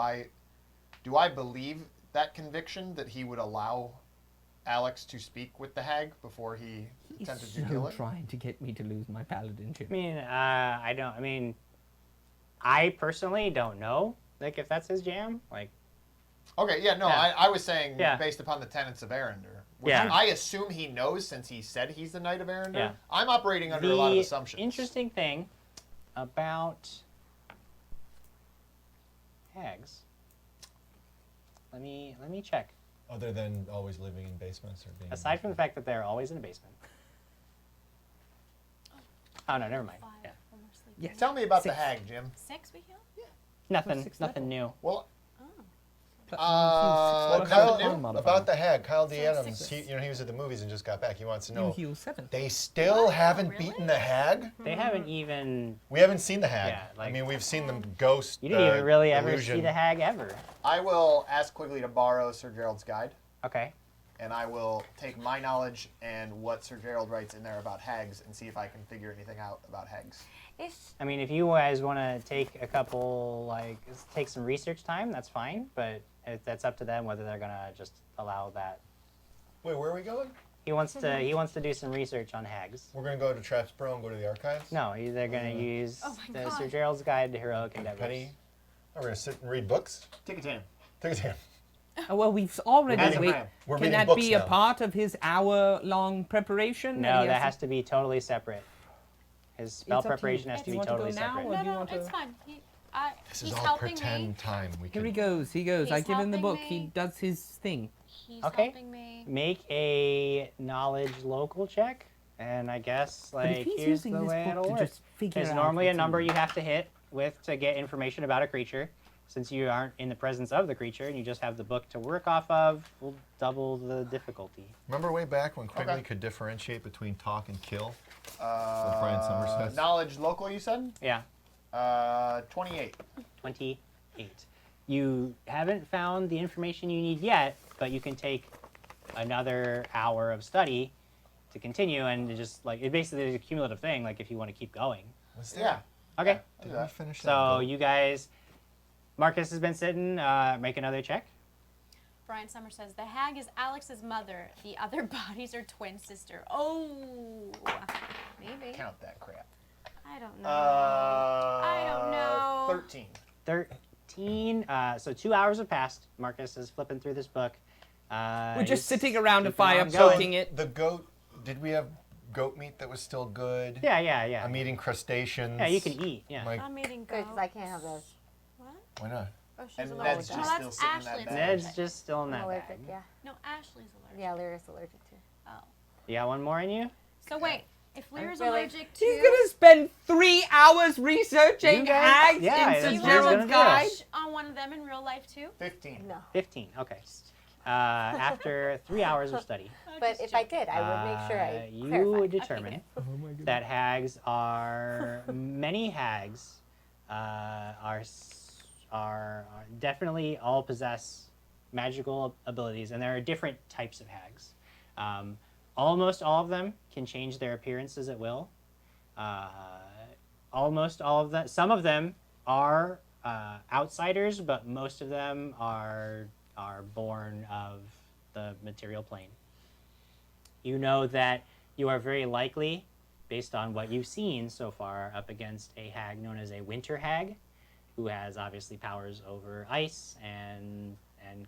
I believe that conviction that he would allow Alex to speak with the hag before he He's attempted to so kill him? trying to get me to lose my paladinship. I mean, I don't. I mean, I personally don't know. Like, if that's his jam, like. Okay, yeah, no, Yeah. I was saying Yeah. based upon the tenets of Arender, which Yeah. I assume he knows since he said he's the Knight of Arender. Yeah. I'm operating under a lot of assumptions. Interesting thing about hags. Let me check. Other than always living in basements or being. Aside from the fact that they're always in a basement. Oh no, never mind. 5 Yeah, when we're sleeping. Yes. Tell me about 6. the hag, Jim. 6 we heal? nothing, Sixth nothing level. new. Well, Well, Kyle, about the hag, Kyle D. So Adams. 6. He was at the movies and just got back. He wants to You know. heal 7. They still haven't really? beaten the hag. They haven't even. We haven't seen the hag. Yeah, I like- mean, we've seen the ghost. You didn't even really ever illusion. see the hag ever. I will ask Quigley to borrow Sir Gerald's guide, Okay. and I will take my knowledge and what Sir Gerald writes in there about hags and see if I can figure anything out about hags. If I mean, if you guys want to take a couple, like, take some research time, that's fine. But that's up to them whether they're gonna just allow that. Wait, where are we going? He wants to do some research on hags. We're going to go to Trapsboro and go to the archives? No, they're gonna use Oh my Sir God. Gerald's Guide to Heroic Endeavors. Penny? Oh, we're going to sit and read books? Take a 10. Take a time. Oh, well, we've already. We're reading- Wait, we're can reading that books be a now. part of his hour-long preparation? No, that has to be totally separate. His spell It's up to you. preparation has Do to you be want to go totally now, separate. or No, do you no, want to? it's fine. This He's is all helping pretend me. time. We Here can... he goes. He goes. I He's give him the helping book. He me. does his thing. He's Okay. helping me. Make a knowledge local check, and I guess But like if he's here's using the this way book it'll to work. just figure There's out normally a what's in number it. you have to hit with to get information about a creature. Since you aren't in the presence of the creature and you just have the book to work off of, we'll double the difficulty. Remember way back when Quigley Okay. could differentiate between talk and kill? What Brian Summers says? Knowledge local, you said? Yeah, 28. 28. You haven't found the information you need yet, but you can take another hour of study to continue, and it just like it basically is a cumulative thing. Like if you want to keep going. Was Yeah. Okay. Did we finish that? So book? you guys, Marcus has been sitting. Make another check. Brian Summer says the hag is Alex's mother. The other bodies are twin sister. Oh, maybe. Count that crap. I don't know. I don't know. 13. 13. So 2 hours have passed. Marcus is flipping through this book. We're just he's sitting around a keeping fire, on going. poking it. The goat, did we have goat meat that was still good? Yeah. I'm eating crustaceans. Yeah, you can eat. Yeah. My, I'm eating good, goat. because I can't have those. What? why not? Oh, she's And allergic. Ned's No, just that's still sitting in Ashley's that bag. Ned's just still in I'm that allergic, bag. yeah. No, Ashley's allergic. Yeah, Lyra's allergic too. Oh. You got one more in you? So wait, if Lyra's really- allergic to He's gonna spend 3 hours researching You guys- hags yeah, that's in what Sir he's Gerald's gonna do. guide. on one of them in real life too? 15. No. 15. Okay. After 3 hours of study, But if I did, I would make sure I you clarified. determine that hags are many hags are definitely all possess magical abilities, and there are different types of hags. Almost all of them can change their appearances at will. Almost all of them. Some of them are outsiders, but most of them are born of the material plane. You know that you are very likely, based on what you've seen so far, up against a hag known as a winter hag, who has obviously powers over ice and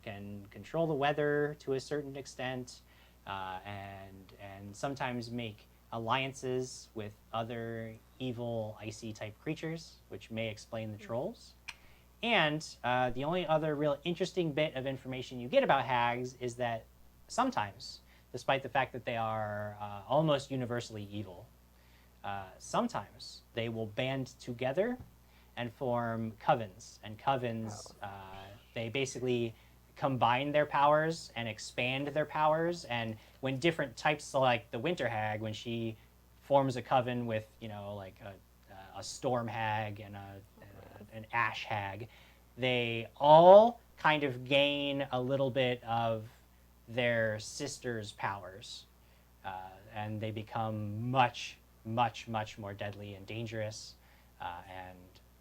can control the weather to a certain extent, and sometimes make alliances with other evil icy type creatures, which may explain the trolls. And the only other real interesting bit of information you get about hags is that sometimes, despite the fact that they are almost universally evil, sometimes they will band together and form covens. And covens, they basically combine their powers and expand their powers. And when different types, so like the winter hag, when she forms a coven with, like a storm hag and an ash hag, they all kind of gain a little bit of their sisters' powers, and they become much, much, much more deadly and dangerous, and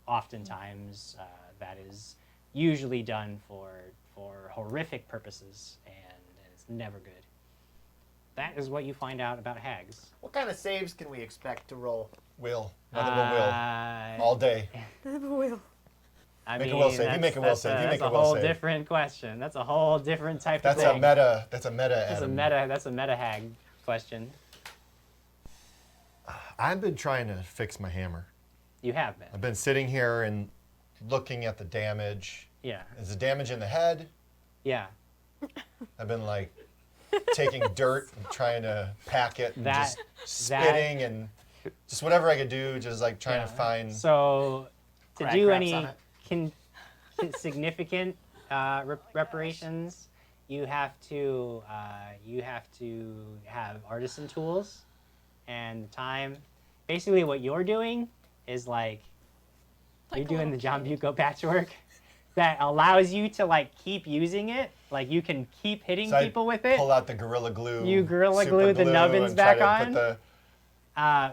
oftentimes that is usually done for horrific purposes, and it's never good. That is what you find out about hags. What kind of saves can we expect to roll? Will. Nothing but will. All day. I Make a mean, will save. You that's- make a will that's save. You That's make a a will whole save. different question. That's a whole different type That's of a thing. meta. That's a meta. That's a Adam. meta. That's a meta hag question. I've been trying to fix my hammer. You have been. I've been sitting here and looking at the damage. Yeah. Is the damage in the head? Yeah. I've been like taking dirt and trying to pack it and That- just spitting and just whatever I could do, just like trying to find. So, to Crack do wraps any on it. significant reparations, you have to have artisan tools and time. Basically, what you're doing is like you're a doing the little John kid. Bucco patchwork that allows you to like keep using it. Like you can keep hitting So I people with it. Pull out the Gorilla Glue. You Gorilla super Glue the glue nubbins and try back to put on? the-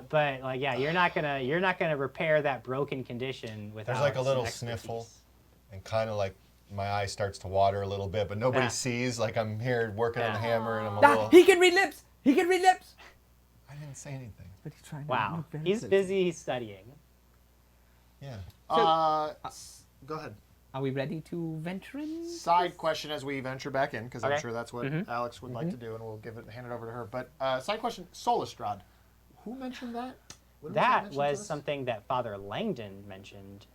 But like, yeah, you're not gonna repair that broken condition without. There's like a some little expertise. sniffle. And kind of like my eye starts to water a little bit, but nobody Yeah. sees. Like I'm here working on the Yeah. hammer, and I'm a Ah, little. he can read lips. He can read lips. I didn't say anything. But he's trying to Wow, look very he's close. busy studying. Yeah. Go ahead. Are we ready to venture in? Side question as we venture back in, because I'm Okay. sure that's what Mhm. Alex would like to do, and we'll hand it over to her. But side question, Solastrad. Who mentioned that? When That mentioned was to us? something that Father Langdon mentioned,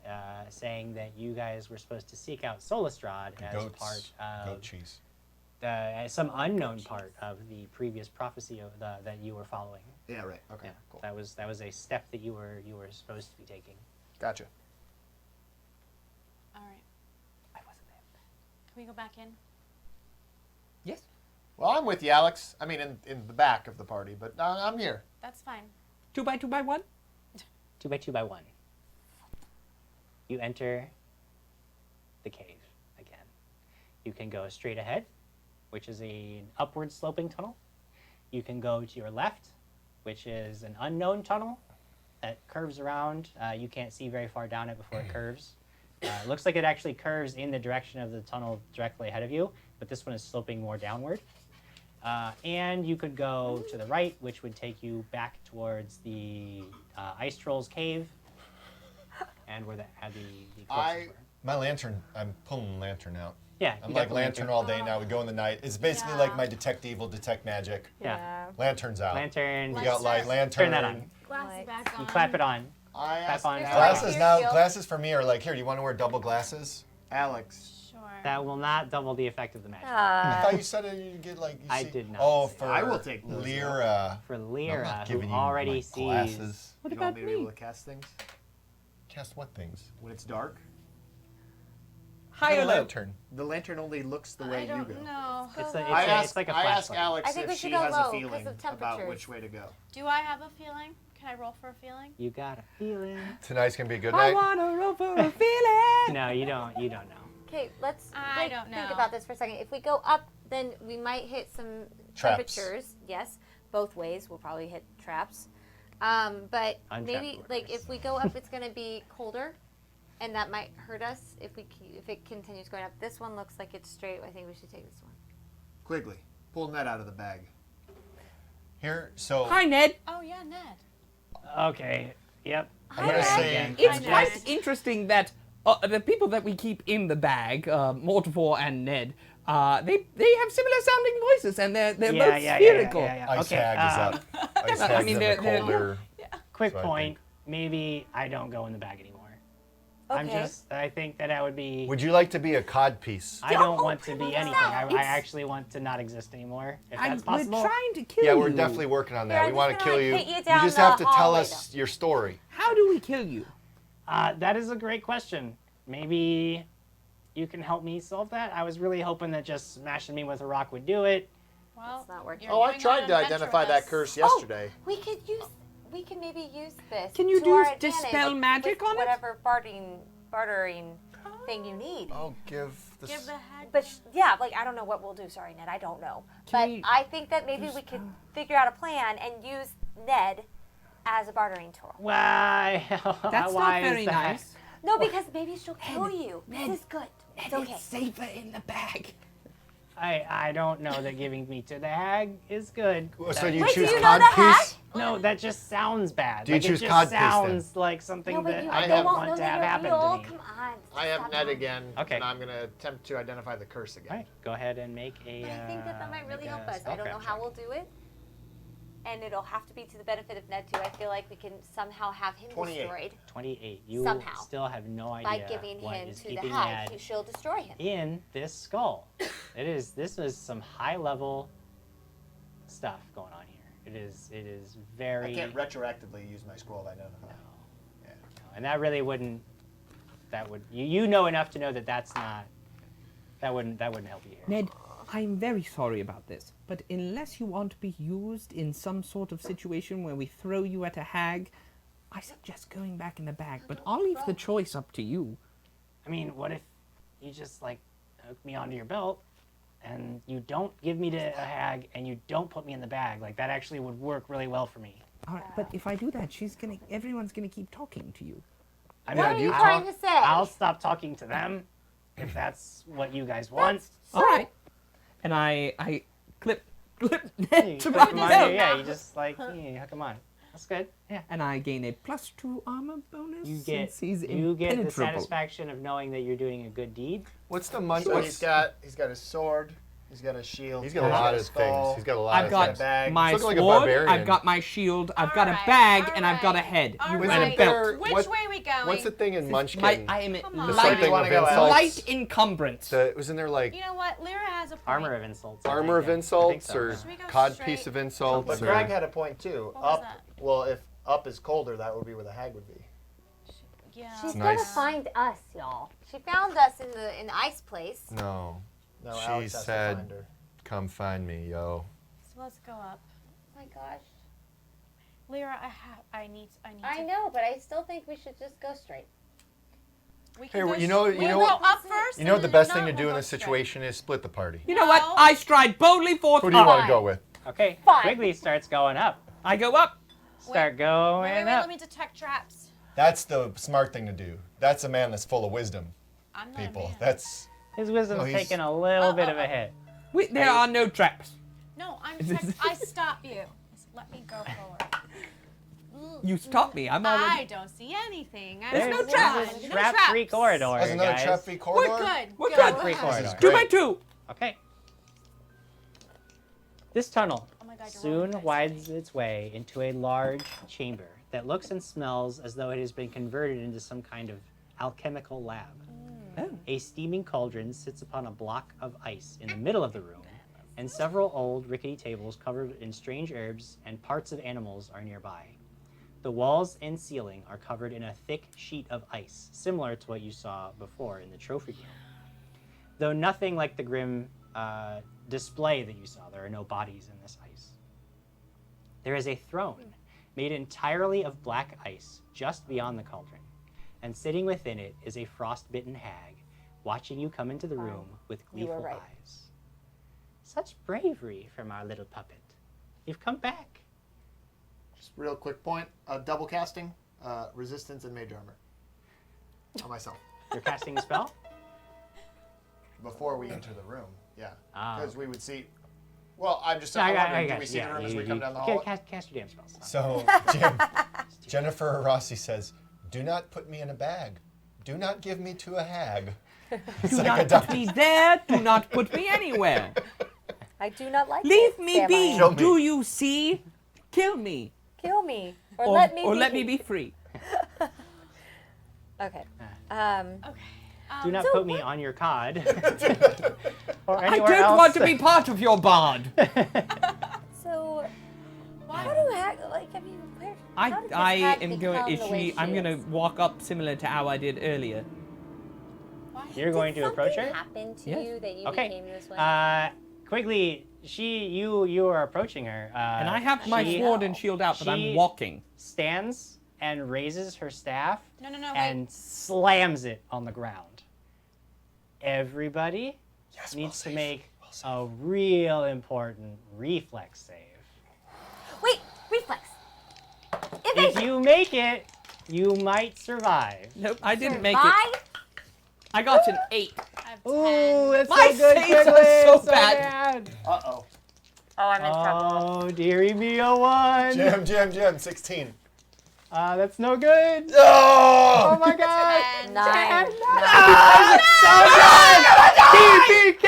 saying that you guys were supposed to seek out Solastrad as Goats. part Goat of cheese. as some unknown part of the previous prophecy of that you were following. Yeah, right. Okay, Yeah, cool. that was a step that you were supposed to be taking. Gotcha. All right. I wasn't there. Can we go back in? Yes. Well, I'm with you, Alex. I mean, in the back of the party, but I'm here. That's fine. 2 by 2 by 1. 2 by 2 by 1. You enter the cave again. You can go straight ahead, which is an upward sloping tunnel. You can go to your left, which is an unknown tunnel that curves around. You can't see very far down it before it curves. It looks like it actually curves in the direction of the tunnel directly ahead of you, but this one is sloping more downward. And you could go to the right, which would take you back towards the Ice Troll's cave, and where the corpses were. My lantern. I'm pulling the lantern out. Yeah, I'm you got like the lantern all day now. We go in the night. It's basically Yeah. like my detect evil, detect magic. Yeah. Lantern's out. Lantern. We got light. Lantern. Turn that on. Glasses back on. You clap it on. I Clap asked on. Glasses Your now. shield. Glasses for me are like, here. Do you want to wear double glasses? Alex. Sure. That will not double the effect of the magic. I thought you said you get like. You I see- did not Oh, say for I will take those, Lyra. For I'm not Lyra, who giving you already my sees. glasses. What You want about me to be able me? to cast things Cast what things? when it's dark? High Get or a low? lantern. The lantern only looks the way I you don't go. know. It's I like a asked flashlight. Alex I think if we she should go has low a 'cause feeling of about temperatures. which way to go. Do I have a feeling? Can I roll for a feeling? You got a feeling. Tonight's gonna be a good I night. wanna roll for a feeling. No, you don't. You don't know. Okay, let's I don't think know. about this for a second. If we go up, then we might hit some Traps. temperatures. Yes, both ways. We'll probably hit traps. But Untrapped maybe like orders. if we go up, it's going to be colder, and that might hurt us if it continues going up. This one looks like it's straight. I think we should take this one. Quigley, pull Ned out of the bag. Here, so Hi, Ned. Oh yeah, Ned. Okay. Yep. I'm gonna say It's Ned. quite interesting that the people that we keep in the bag, Mortifor and Ned, they have similar sounding voices, and they're both spherical. Ice Okay. Hag is up. Ice I Hag's mean, in the they're- colder. Quick So I point. Maybe I don't go in the bag anymore. Okay. I think that would be. Would you like to be a cod piece? I don't want to be anything. I It's- actually want to not exist anymore. If And that's possible. we're trying to kill Yeah, you. we're definitely working on that. Here, We I'm want just to gonna, kill you. like, hit you You down just the have to tell hallway, us your story. How do we kill you? That is a great question. Maybe you can help me solve that. I was really hoping that just smashing me with a rock would do it. Well, It's not working. you're Oh, I going on tried an to adventure identify with that us. curse yesterday. We could maybe use this. Can you to do our dispel advantage magic with on it? whatever farting bartering thing you need. Oh, give the. Give the hag. But yeah, like I don't know what we'll do. Sorry, Ned, I don't know. But we I think that maybe we could figure out a plan and use Ned as a bartering tool. Why? That's Why not very is that? nice. No, because maybe she'll kill you. This is good. It's okay. It's safer in the bag. I don't know that giving me to the hag is good. So you Wait, do choose you know the codpiece? No, that just sounds bad. Do you Like, choose it codpiece just then? sounds like something No, but that you, I they don't won't want know to that have you're happen real. to me. Come on. I have stop Ned it. again, Okay. and I'm gonna attempt to identify the curse again. All right, go ahead and make a. But I think that might really make help a us. I don't know spellcraft how check. we'll do it. And it'll have to be to the benefit of Ned too. I feel like we can somehow have him 28. destroyed 28. You Somehow. still have no idea by giving what him is to the keeping hag. Ned She'll destroy him. in this skull. This is some high level stuff going on here. It is very. I can't retroactively use my scroll of identify. Yeah. And that really wouldn't. That would you know enough to know that that's not. That wouldn't help you here. Ned, I'm very sorry about this, but unless you want to be used in some sort of situation where we throw you at a hag, I suggest going back in the bag, but I'll leave the choice up to you. I mean, what if you just like hook me onto your belt and you don't give me to a hag and you don't put me in the bag? Like that actually would work really well for me. All right, but if I do that, everyone's gonna keep talking to you. I What mean, are you I'll- trying to say? I'll stop talking to them if that's what you guys want. All right. And I clip You Ned to put my them on belt. your- yeah, you just like hook them on. That's good. Yeah. And I gain a +2 armor bonus You get since he's you get the impenetrable. satisfaction of knowing that you're doing a good deed. What's the munch? So he's got his sword, he's got his shield, He's got a lot of skull, things. He's got a lot I've of got things. bag. my He's looking like a sword, barbarian. I've got my shield, I've got a Alright, bag, and I've got a alright, head. alright. And a Isn't belt. there- Which what- way we going? What's the thing in Munchkin? I am Come on. the Which way something do you wanna of go, Alex? insults. light encumbrance. Wasn't there like You know what? Lyra has a point. Armor of insults. I armor of think. I think insults so. or Should we go cod straight? piece of insults? But or... Krag had a point too. What was Up, that? well, if up is colder, that would be where the hag would be. Yeah. She's nice. gonna find us, y'all. She found us in the ice place. No. No, She Alex has said- to find her. Come find me, yo. So let's go up. Oh my gosh. Lyra, I need I to. know, but I still think we should just go straight. We Hey, can well, go you know- s- you we'll know go what- up first. You know what and the then best if thing not, to do we'll in go this straight. situation is split the party. You know what? No. I stride boldly forth. Who do you want to Fine. go with? Okay. Fine. Quigley starts going up. I go up. Start going Wait, up. let me detect traps. That's the smart thing to do. That's a man that's full of wisdom, I'm not people. a man. That's His wisdom's Oh, he's- taking a little bit of a hit. There are no traps. No, I stop you. Let me go forward. You stop me. I'm already. I don't see anything. There's no I'm traps. blind. There's No trap-free traps. corridor, that's another guys. trap-free corridor. We're good. We're Go good. Trap-free ahead. corridor. Two by Great. two. Okay. This tunnel Oh my God, you're soon rolling dice widens its way into a large chamber that looks and smells as though it has been converted into some kind of alchemical lab. Oh. A steaming cauldron sits upon a block of ice in the middle of the room, and several old rickety tables covered in strange herbs and parts of animals are nearby. The walls and ceiling are covered in a thick sheet of ice, similar to what you saw before in the trophy room. Though nothing like the grim display that you saw, there are no bodies in this ice. There is a throne made entirely of black ice just beyond the cauldron, and sitting within it is a frostbitten hag, watching you come into the room with You were gleeful right. eyes. Such bravery from our little puppet. You've come back. Just real quick point: double casting, resistance, and mage armor on myself You're casting a spell? before we enter the room. Yeah, Ah, because we would see. Well, I'm just. No, I I'm got- wondering, I do got we you. see the room as we you- come down the you- hall? Cast your damn spells. So, Jennifer Rossi says, "Do not put me in a bag. Do not give me to a hag." It's Do like a not put doctor. me there. Do not put me anywhere. I do not like Leave it. me Sam, be. I- Kill me. Do you see? Kill me. Kill me. Or let me be. let me be free. Okay. Okay. Do not so put me what- on your cod. or I anywhere don't else. want to be part of your bard. So, Why? how do hag, like, I mean, where, how did this I hag am become going. Is the way she? I'm is? gonna walk up similar to how I did earlier. Why? You're going Did to approach something her? happen to Yes. you that you Okay. became this way? Quigley, you are approaching her. And I have my she sword and shield out, but I'm she- walking. Stands and raises her staff No, no, no, and wait. slams it on the ground. Everybody Yes, needs to well make saved. a real important reflex save. Wait, reflex. If you make it, you might survive. Nope, I didn't make it. Survive? I got an 8. I have 10. Ooh, that's My so good, saves are Quigley. so So bad. bad. Uh-oh. Oh, I'm in trouble. Oh, dearie me, a 1. Jim, 16. That's no good. Oh! Oh my god. 10. 9. So good. TPK.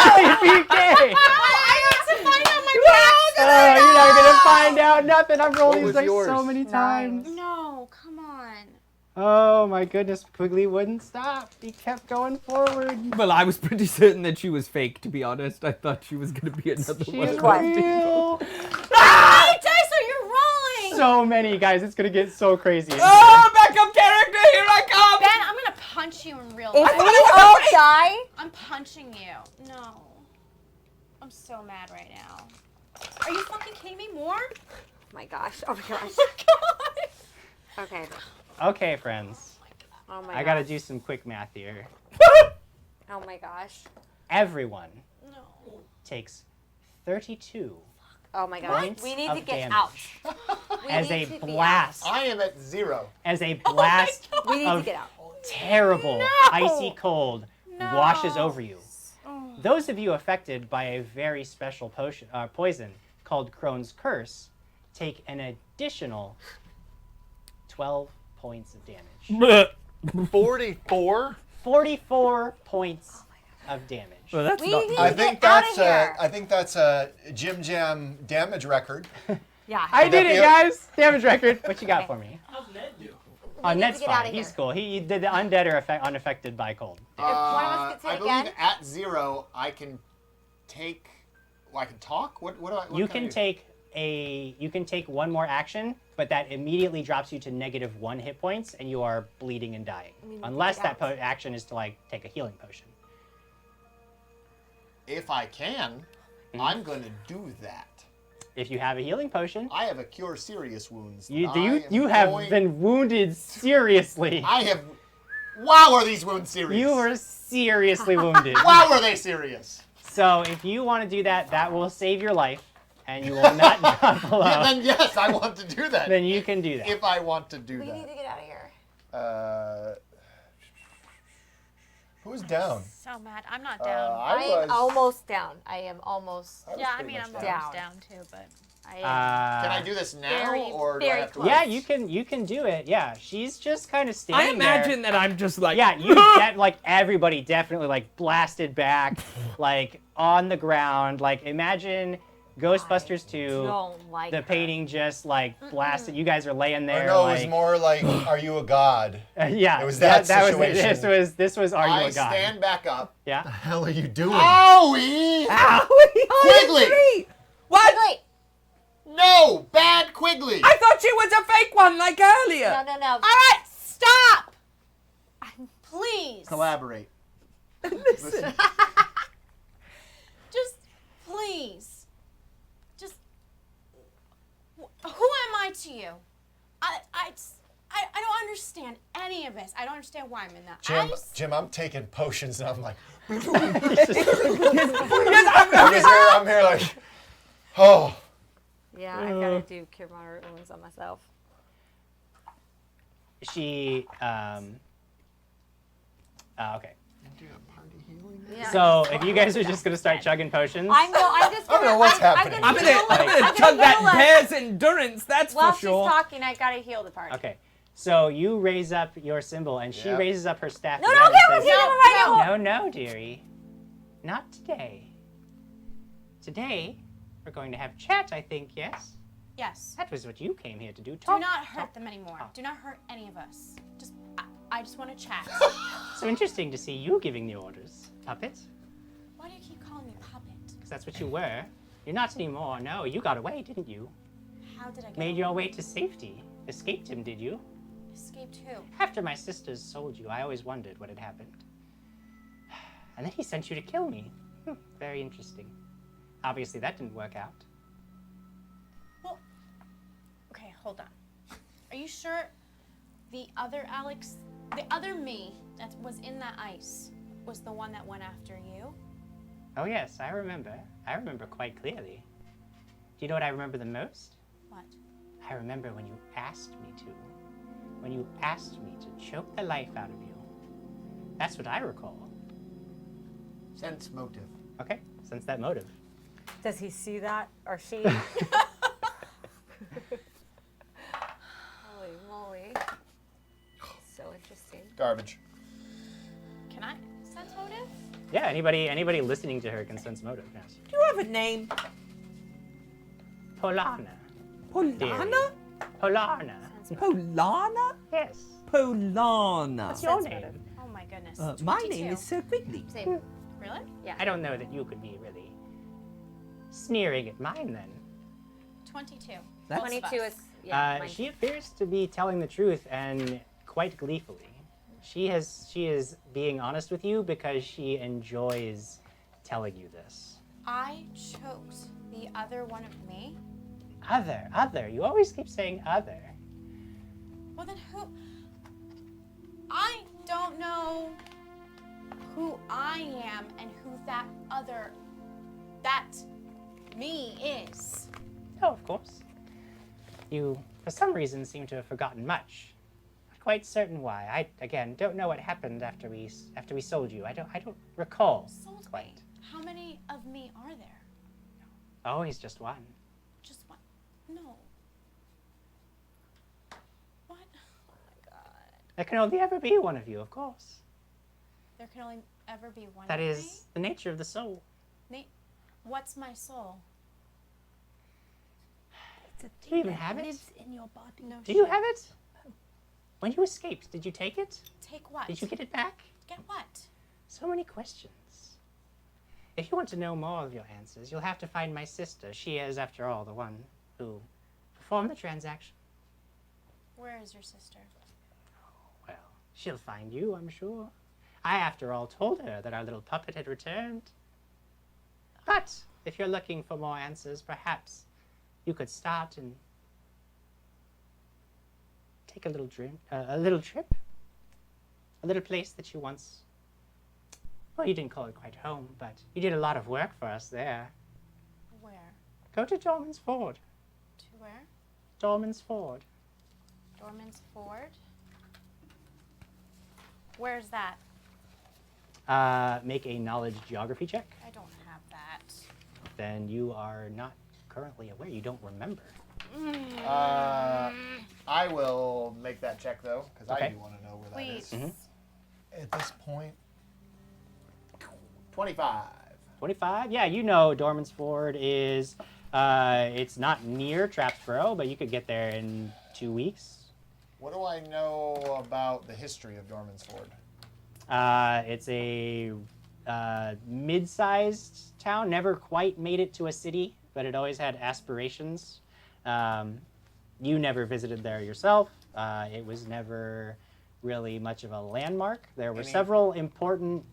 TPK. I got to find out my past. Oh, you're not gonna find out nothing. I've rolled What these was like yours? so many 9. times. No, come on. Oh my goodness, Quigley wouldn't stop. He kept going forward. Well, I was pretty certain that she was fake, to be honest. I thought she was going to be another She's one. of what? those people. real. How many dice are you rolling? So many, guys. It's gonna get so crazy. Oh, backup character, here I come! Ben, I'm gonna punch you in real If life. we all die, I'm punching you. No. I'm so mad right now. Are you fucking kidding me? More? oh my gosh. Oh my gosh. God. Okay. Okay, friends. Oh my I gotta gosh. do some quick math here. Oh my gosh. Everyone No. takes 32 Oh my gosh. Points We need to of get damage. out. We as need a to be blast, I am at 0. as a blast out. We need to of get out. terrible icy cold washes over you. Oh. Those of you affected by a very special poison called Crohn's Curse take an additional 12 points of damage. 44? 44 points of damage. Well, that's We not... need I to think get out that's of here. I think that's a Jim Jam damage record. Yeah. I Would did that it, be guys. Damage record. What you got Okay. for me? How's Ned do? Oh, need Ned's to get out fine. of He's here. cool. He did the undead are unaffected by cold. If one of us gets hit I believe again. at 0, I can take. Well, I can talk. What do I? What You can I can do? take one more action, but that immediately drops you to -1 hit points, and you are bleeding and dying. We need to Unless get that out. action is to like take a healing potion. If I can, Mm-hmm. I'm going to do that. If you have a healing potion, I have a cure serious wounds. you I am you have going- been wounded seriously. I have. Wow, are these wounds serious? You were seriously wounded. Wow, are they serious? So if you want to do that, that will save your life, and you will not drop below. Yeah, then yes, I want to do that. Then you can do that. If I want to do We need that. to get out of here. Who's down? So mad. I'm not down. I am almost down. I am almost. I was yeah, I pretty mean, much I'm down. almost down too, but. I am. Can I do this now, Very, or do I very have to close. Yeah, you can do it. Yeah, she's just kind of standing I imagine there. that I'm just like... Yeah, you like everybody definitely like blasted back, like on the ground. Like imagine Ghostbusters 2, Don't like the her. painting just like blasted. You guys are laying Or there. no, like, it was more like, are you a god? yeah, it was that situation. This was Are You I a God? stand back up. Yeah. The hell are you doing? Owie! Quigley! What? Wait. No, bad Quigley. I thought she was a fake one, like earlier. No, no, no. All right, stop. Please. Collaborate. Listen. Just please. Just. Who am I to you? I don't understand any of this. I don't understand why I'm in that. Jim, I'm taking potions and I'm like, Yes, I'm here like, oh. Yeah, I gotta do cure moderate wounds on myself. She okay. Yeah. So if you guys are just gonna start chugging potions, I'm just I don't gonna, know what's I'm happening. gonna I'm heal gonna I'm chug that heal us. bear's endurance, that's While for sure. she's talking, I gotta heal the party. okay. So you raise up your symbol, and she Yep. raises up her staff. No, again no, and okay, we're says, healing her right now. No, dearie. Not today. Today, we're going to have chat, I think, yes? Yes. That was what you came here to do. Do Talk. not hurt talk. them anymore. Oh. Do not hurt any of us. I just want to chat. So interesting to see you giving the orders. Puppet? Why do you keep calling me puppet? Because that's what you were. You're not anymore. No, you got away, didn't you? How did I get Made your way to safety. Escaped him, did you? escaped who? After my sisters sold you, I always wondered what had happened. And then he sent you to kill me. Very interesting. Obviously, that didn't work out. Okay, hold on. Are you sure the other Alex, the other me that was in that ice was the one that went after you? Oh yes, I remember. I remember quite clearly. Do you know what I remember the most? What? I remember when you asked me to. When you asked me to choke the life out of you. That's what I recall. Sense motive. Okay, sense that motive. Does he see that or she? Holy moly. So interesting. Garbage. Can I sense motive? Yeah, anybody listening to her can sense motive, yes. Do you have a name? Polana. Polana? Polana. Polana? Yes. Polana. What's your name? Oh my goodness. My 22. name is Sir Quigley. Same. Really? Yeah. I don't know that you could be really sneering at mine then. 22. That's- 22 is, yeah. mine She appears to be telling the truth and quite gleefully. She is being honest with you because she enjoys telling you this. I choked the other one of me. Other. You always keep saying other. Well, then who? I don't know who I am and who that me is. Oh, of course. You, for some reason, seem to have forgotten much. Not quite certain why. I, again, don't know what happened after we sold you. I don't recall. Sold quite. me. How many of me are there? Always just one. Just one? No. What? Oh my god. There can only ever be one of you, of course. There can only ever be one That of is the nature of the soul. me? What's my soul? Do you even have it? Lives in your body. No Do you shit. have it? When you escaped, did you take it? Take what? Did you get it back? Get what? So many questions. If you want to know more of your answers, you'll have to find my sister. She is, after all, the one who performed the transaction. Where is your sister? Well, she'll find you, I'm sure. I, after all, told her that our little puppet had returned. But if you're looking for more answers, perhaps you could start and take a little trip, a little place that you once. Well, you didn't call it quite home, but you did a lot of work for us there. Where? Go to Dorman's Ford. To where? Dorman's Ford. Dorman's Ford? Where's that? Make a knowledge geography check. I don't have that. Then you are not currently aware. You don't remember. I will make that check though, because I Okay. do want to know where that Please. is. At this point, 25. 25? Yeah, you know Dorman's Ford is, it's not near Trapsboro, but you could get there in 2 weeks. What do I know about the history of Dorman's Ford? It's a mid-sized town, never quite made it to a city, but it always had aspirations. You never visited there yourself. It was never really much of a landmark. There were several important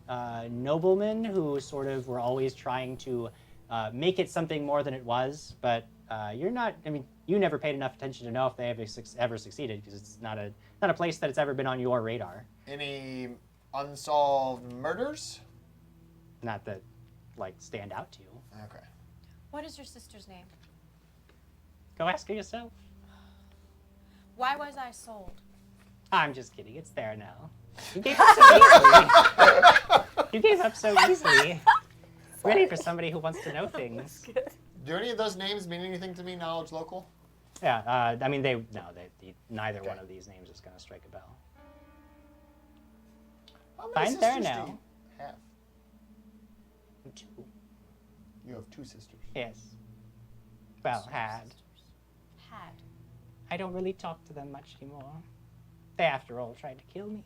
noblemen who sort of were always trying to make it something more than it was, but you're not, I mean, you never paid enough attention to know if they ever succeeded, because it's not a place that's ever been on your radar. Any unsolved murders? Not that, like, stand out to you. Okay. What is your sister's name? Go ask her yourself. Why was I sold? I'm just kidding. It's there now. You gave up so easily. You gave up so easily. Ready for somebody who wants to know things. Do any of those names mean anything to me? Knowledge local? Yeah, I mean, neither one of these names is going to strike a bell. How many Fine there sisters do now. you have? 2. You have 2 sisters. Yes. Well, had. Had. I don't really talk to them much anymore. They, after all, tried to kill me.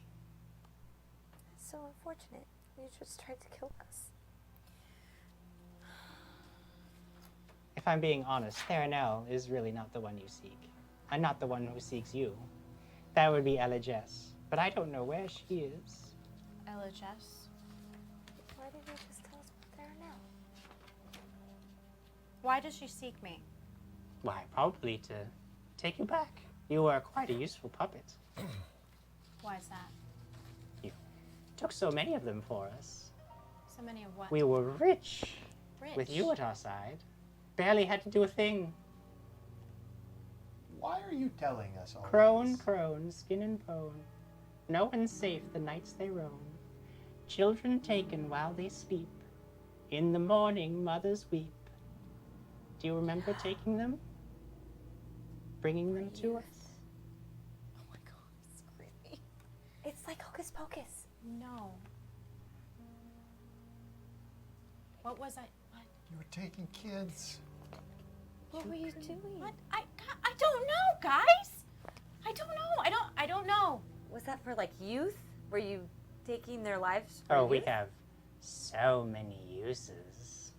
So unfortunate. You just tried to kill us. If I'm being honest, Theranel is really not the one you seek. I'm not the one who seeks you. That would be Ella Jess. But I don't know where she is. Ella Jess. Why didn't you just tell us what they are now? Why does she seek me? Why, probably to take you back. You were quite a useful puppet. Why is that? You took so many of them for us. So many of what? We were rich. Rich. With you at our side. Barely had to do a thing. Why are you telling us all Crone, this? crone, skin and bone. No one's safe the nights they roam. Children taken while they sleep. In the morning, mothers weep. Do you remember taking them? Bringing them to us? Oh my god, it's creepy. It's like Hocus Pocus. No. What was I? What? You were taking kids. What were you doing? What? I don't know, guys. I don't know. I don't know. Was that for like youth? Were you taking their lives for Oh, we youth? have so many uses.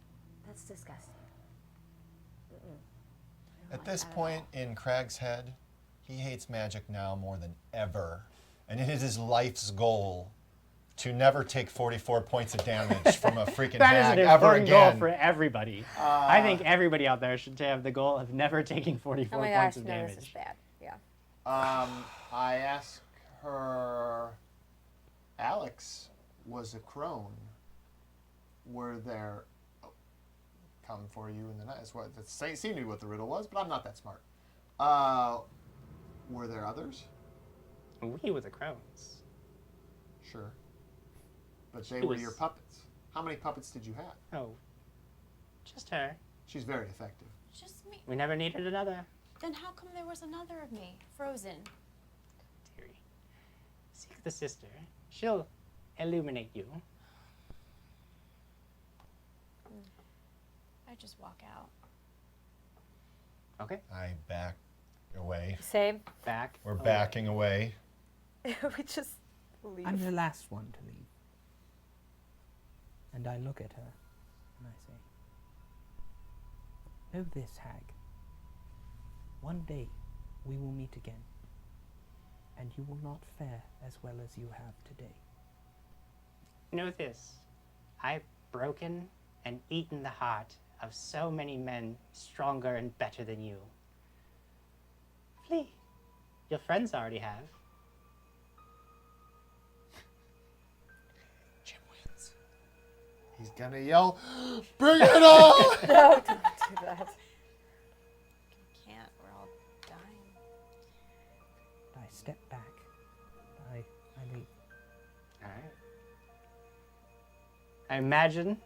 That's disgusting. At this point in Krag's head, he hates magic now more than ever. And it is his life's goal to never take 44 points of damage from a freaking That is hag an ever important goal again. for everybody. I think everybody out there should have the goal of never taking 44 Oh my points gosh, of no, damage. this is bad. Yeah. I asked her. Alex was a crone. Were there come for you in the night? That's what that seemed to be what the riddle was, but I'm not that smart. Were there others? We were the crones. Sure. But they She were your was- puppets. How many puppets did you have? Oh, just her. She's very effective. Just me. We never needed another. Then how come there was another of me frozen? Dearie. Seek the sister. She'll illuminate you. I just walk out. Okay. I back away. Same. Back. We're away. backing away. We just leave. I'm the last one to leave. And I look at her and I say, know this, hag. One day we will meet again, and you will not fare as well as you have today. Know this. I've broken and eaten the heart of so many men stronger and better than you. Flee. Your friends already have. Jim wins. He's gonna yell, "Bring it on!" No, don't do that. Can't. We're all dying. I step back. I leave. All right. I imagine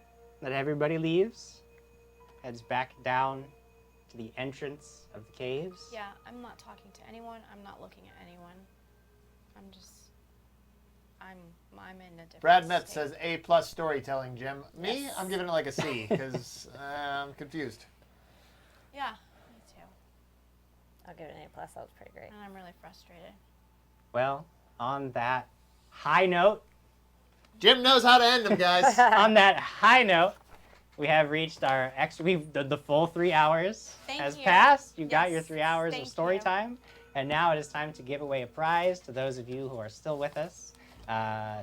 that everybody leaves, heads back down to the entrance of the caves. Yeah, I'm not talking to anyone. I'm not looking at anyone. I'm in a different Brad Metz state. says A+ storytelling, Jim. Me, Yes. I'm giving it like a C because I'm confused. Yeah, me too. I'll give it an A+. That was pretty great. And I'm really frustrated. Well, on that high note, Jim knows how to end them, guys. on that high note, we have reached our the full 3 hours Thank has you. passed. You got your Yes, 3 hours thank of story you. time, and now it is time to give away a prize to those of you who are still with us.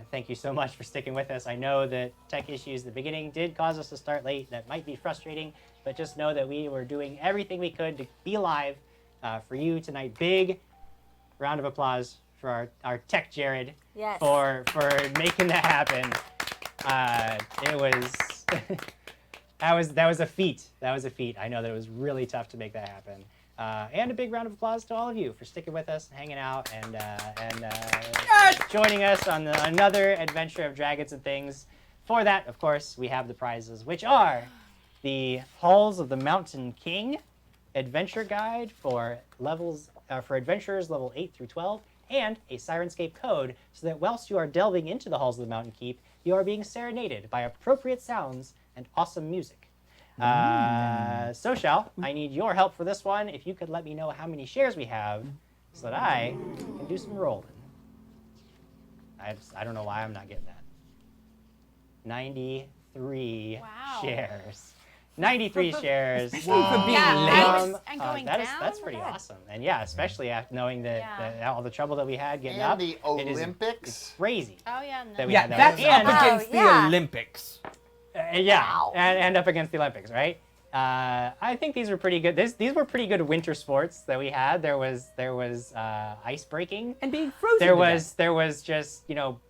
Thank you so much for sticking with us. I know that tech issues at the beginning did cause us to start late. That might be frustrating, but just know that we were doing everything we could to be live for you tonight. Big round of applause for our tech Jared Yes. for making that happen. It was that was a feat. That was a feat. I know that it was really tough to make that happen. And a big round of applause to all of you for sticking with us, and hanging out, and joining us on another adventure of Dragons and Things. For that, of course, we have the prizes, which are the Halls of the Mountain King adventure guide for adventurers level 8 through 12, and a Sirenscape code, so that whilst you are delving into the Halls of the Mountain Keep, you are being serenaded by appropriate sounds and awesome music. Social, I need your help for this one. If you could let me know how many shares we have, so that I can do some rolling. I don't know why I'm not getting that. 93 Wow. shares. 93 shares. for being Yeah, late. and going that's down? pretty Yeah. awesome. And yeah, especially after knowing that, Yeah. that all the trouble that we had getting And up. the it is Olympics. crazy. Oh yeah, no. That we Yeah, had that. that's And- up against Oh, yeah. the Olympics. yeah, and up against the Olympics, right? I think these were pretty good. These were pretty good winter sports that we had. There was ice breaking. And being frozen. There was just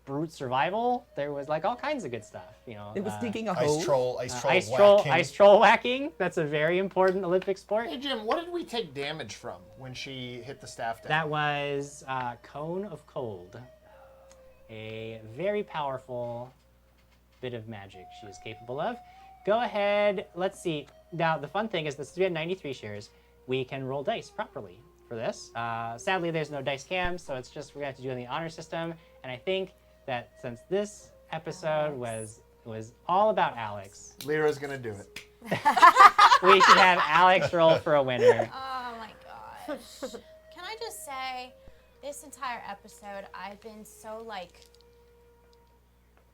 brute survival. There was like all kinds of good stuff. It was digging a hole. Ice troll whacking. That's a very important Olympic sport. Hey Jim, what did we take damage from when she hit the staff down? That was Cone of Cold, a very powerful bit of magic she is capable of. Go ahead. Let's see. Now the fun thing is this: we had 93 shares. We can roll dice properly for this. Sadly, there's no dice cam, so it's just we're gonna have to do it in the honor system. And I think that since this episode was all about Alex, Lyra's gonna do it. we should have Alex roll for a winner. Oh my gosh. Can I just say, this entire episode, I've been so like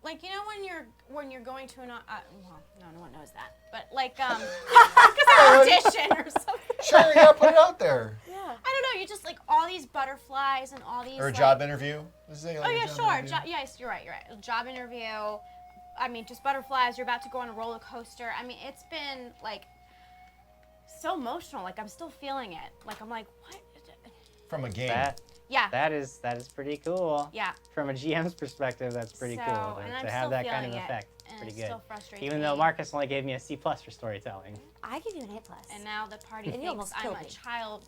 when you're going to an well, no one knows that, but like because an audition or something. Sure, yeah, put it out there. Yeah. I don't know. You just like all these butterflies and all these. Or a job interview. Oh yeah, sure. Yes, you're right. A job interview. I mean, just butterflies. You're about to go on a roller coaster. I mean, it's been like so emotional. Like I'm still feeling it. Like I'm like, what? From a game. Yeah. That is pretty cool. Yeah. From a GM's perspective, that's pretty cool and I'm to have still that kind of feeling effect. it, It's and pretty it good. still frustrates Even me. though Marcus only gave me a C+ for storytelling. I give you an A+. And now the party And you thinks almost I'm killed a me. child.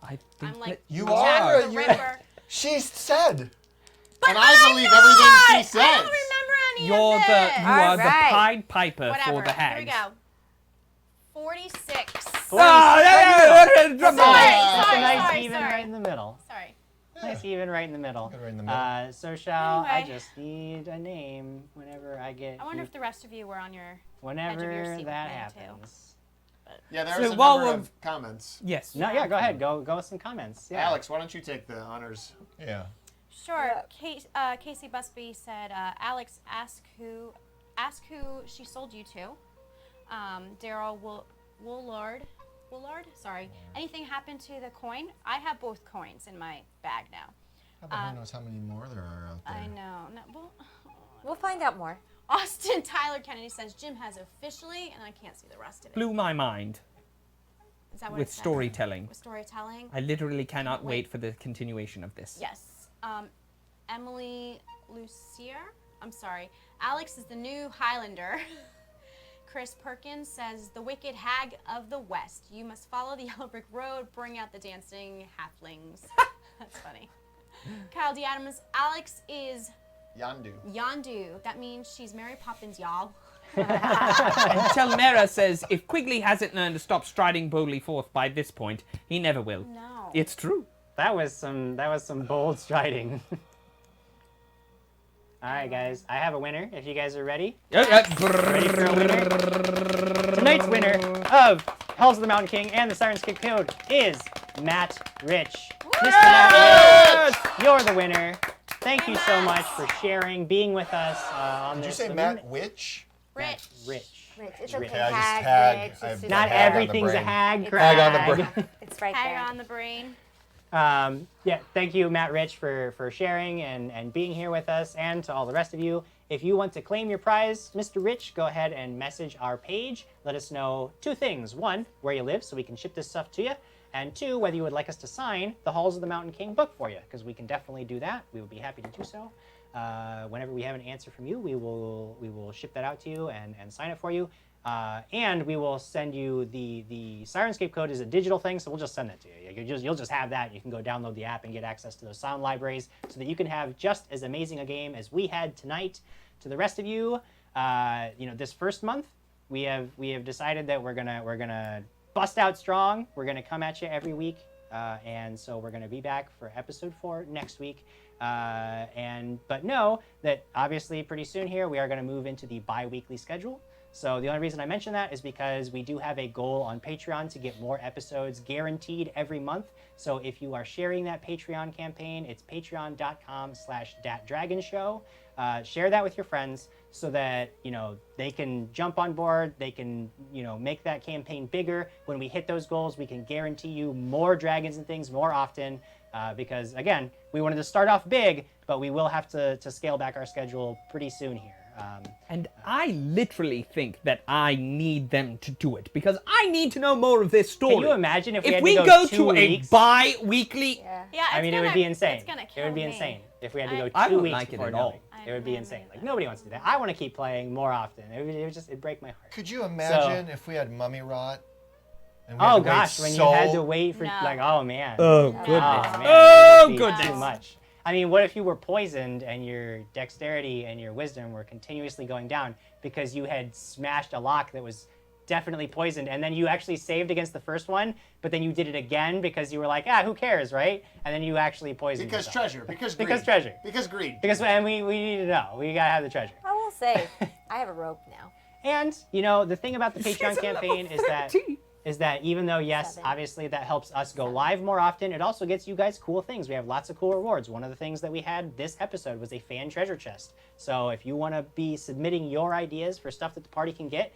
I think I'm like You Jack are. the Ripper. She said. But And I believe everything she I says. don't remember any You're of the it. you are the Alright. Pied Piper Whatever. for the hags. Here we go. 46. Oh, yeah, drum roll. That's a nice sorry, even sorry. right in the middle. Sorry. Nice even right in the middle. Good right in the middle. So shall I Anyway. just need a name whenever I get I wonder you- if the rest of you were on your edge of your whenever seat that with me, too. happens. Yeah, So there's a while number we're- of comments. Yes. No, yeah, go ahead. Go with some comments. Yeah. Alex, why don't you take the honors? Yeah. Sure. Casey Busby said, Alex, ask who she sold you to. Daryl Woolard. Sorry. Anything happened to the coin? I have both coins in my bag now. Who knows how many more there are out there. I know. No, well, We'll find out more. Austin Tyler Kennedy says Jim has officially, and I can't see the rest of it. Blew my mind Is that what with it said? storytelling. With storytelling? I literally cannot Wait. wait for the continuation of this. Yes. Emily Lucier. I'm sorry. Alex is the new Highlander. Chris Perkins says, the wicked hag of the West. You must follow the yellow brick road, bring out the dancing halflings. That's funny. Kyle D. Adams, Alex is Yondu. That means she's Mary Poppins, y'all. And Telmera says, if Quigley hasn't learned to stop striding boldly forth by this point, he never will. No. It's true. That was some bold striding. All right, guys. I have a winner. If you guys are ready. Ready for a winner? Tonight's winner of Halls of the Mountain King and the Siren's Kick Code is Matt Rich. Mr. Matt Rich, you're the winner. Thank you so much for sharing, being with us on Did you this. say Matt Witch? Rich. Rich. Rich. It's Rich. okay. Okay, I just Hag, tag. Rich. I It's just Not hag on the everything's a brain. hag, Hag on the Krag. brain. It's right Hang there. on the brain. Yeah, thank you, Matt Rich, for sharing and being here with us, and to all the rest of you. If you want to claim your prize, Mr. Rich, go ahead and message our page. Let us know two things. One, where you live so we can ship this stuff to you. And two, whether you would like us to sign the Halls of the Mountain King book for you, because we can definitely do that. We would be happy to do so. Whenever we have an answer from you, we will ship that out to you and sign it for you. And we will send you the Sirenscape code is a digital thing, so we'll just send it to you. You'll just have that. You can go download the app and get access to those sound libraries so that you can have just as amazing a game as we had tonight. To the rest of you, this first month we have decided that we're gonna bust out strong. We're gonna come at you every week, and so we're gonna be back for episode 4 next week. But know that obviously pretty soon here we are going to move into the bi-weekly schedule. So the only reason I mention that is because we do have a goal on Patreon to get more episodes guaranteed every month. So if you are sharing that Patreon campaign, it's patreon.com/datdragonshow. Share that with your friends so that they can jump on board. They can make that campaign bigger. When we hit those goals, we can guarantee you more dragons and things more often. Because again, we wanted to start off big, but we will have to scale back our schedule pretty soon here. And I literally think that I need them to do it because I need to know more of this story. Can you imagine if we had we to go 2 to weeks? a bi-weekly? Yeah. Yeah, I it's mean, it gonna- would be insane. It's gonna It kill would be me. insane if we had to go 2 I don't weeks like it before at all. knowing. It would be I'm insane. Like into nobody wants to do that. I want to keep playing more often. It'd break my heart. Could you imagine if we had mummy rot? And we had Oh to wait gosh, when so you had to wait for No. like, oh man. Oh, Oh, goodness. man, Oh, that would be goodness. Too much. I mean, what if you were poisoned and your dexterity and your wisdom were continuously going down because you had smashed a lock that was definitely poisoned, and then you actually saved against the first one, but then you did it again because you were like, who cares, right? And then you actually poisoned Because yourself. treasure. Because greed. Because treasure. Because greed. And we need to know. We gotta have the treasure. I will say, I have a rope now. And the thing about the Patreon campaign is that even though, yes, 7. obviously that helps us go live more often, it also gets you guys cool things. We have lots of cool rewards. One of the things that we had this episode was a fan treasure chest. So if you want to be submitting your ideas for stuff that the party can get,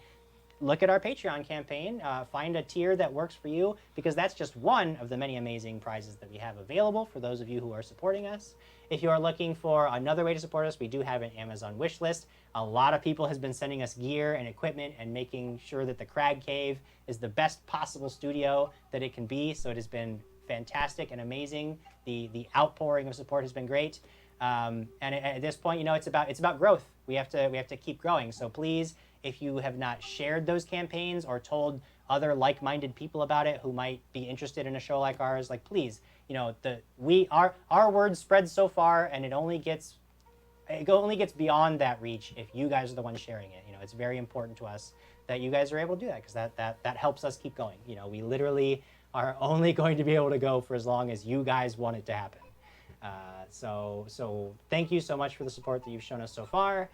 look at our Patreon campaign, find a tier that works for you, because that's just one of the many amazing prizes that we have available for those of you who are supporting us. If you are looking for another way to support us, we do have an Amazon wish list. A lot of people has been sending us gear and equipment and making sure that the Krag Cave is the best possible studio that it can be. So it has been fantastic and amazing. The outpouring of support has been great. And at this point, it's about growth. We have to keep growing. So please, if you have not shared those campaigns or told other like-minded people about it who might be interested in a show like ours, like please, our word spreads so far, and it only gets beyond that reach if you guys are the ones sharing it. It's very important to us that you guys are able to do that, because that helps us keep going. We literally are only going to be able to go for as long as you guys want it to happen. So thank you so much for the support that you've shown us so far.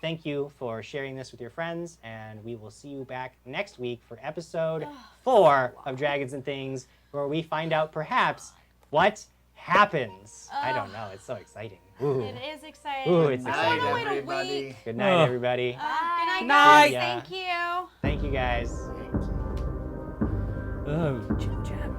Thank you for sharing this with your friends, and we will see you back next week for episode 4 of Dragons and Things, where we find out perhaps what happens. I don't know. It's so exciting. Ooh. It is exciting. Ooh, it's I exciting. want to wait a everybody. week. Good night, everybody. Good night, Night. guys. Thank you. Thank you, guys. Oh, jam.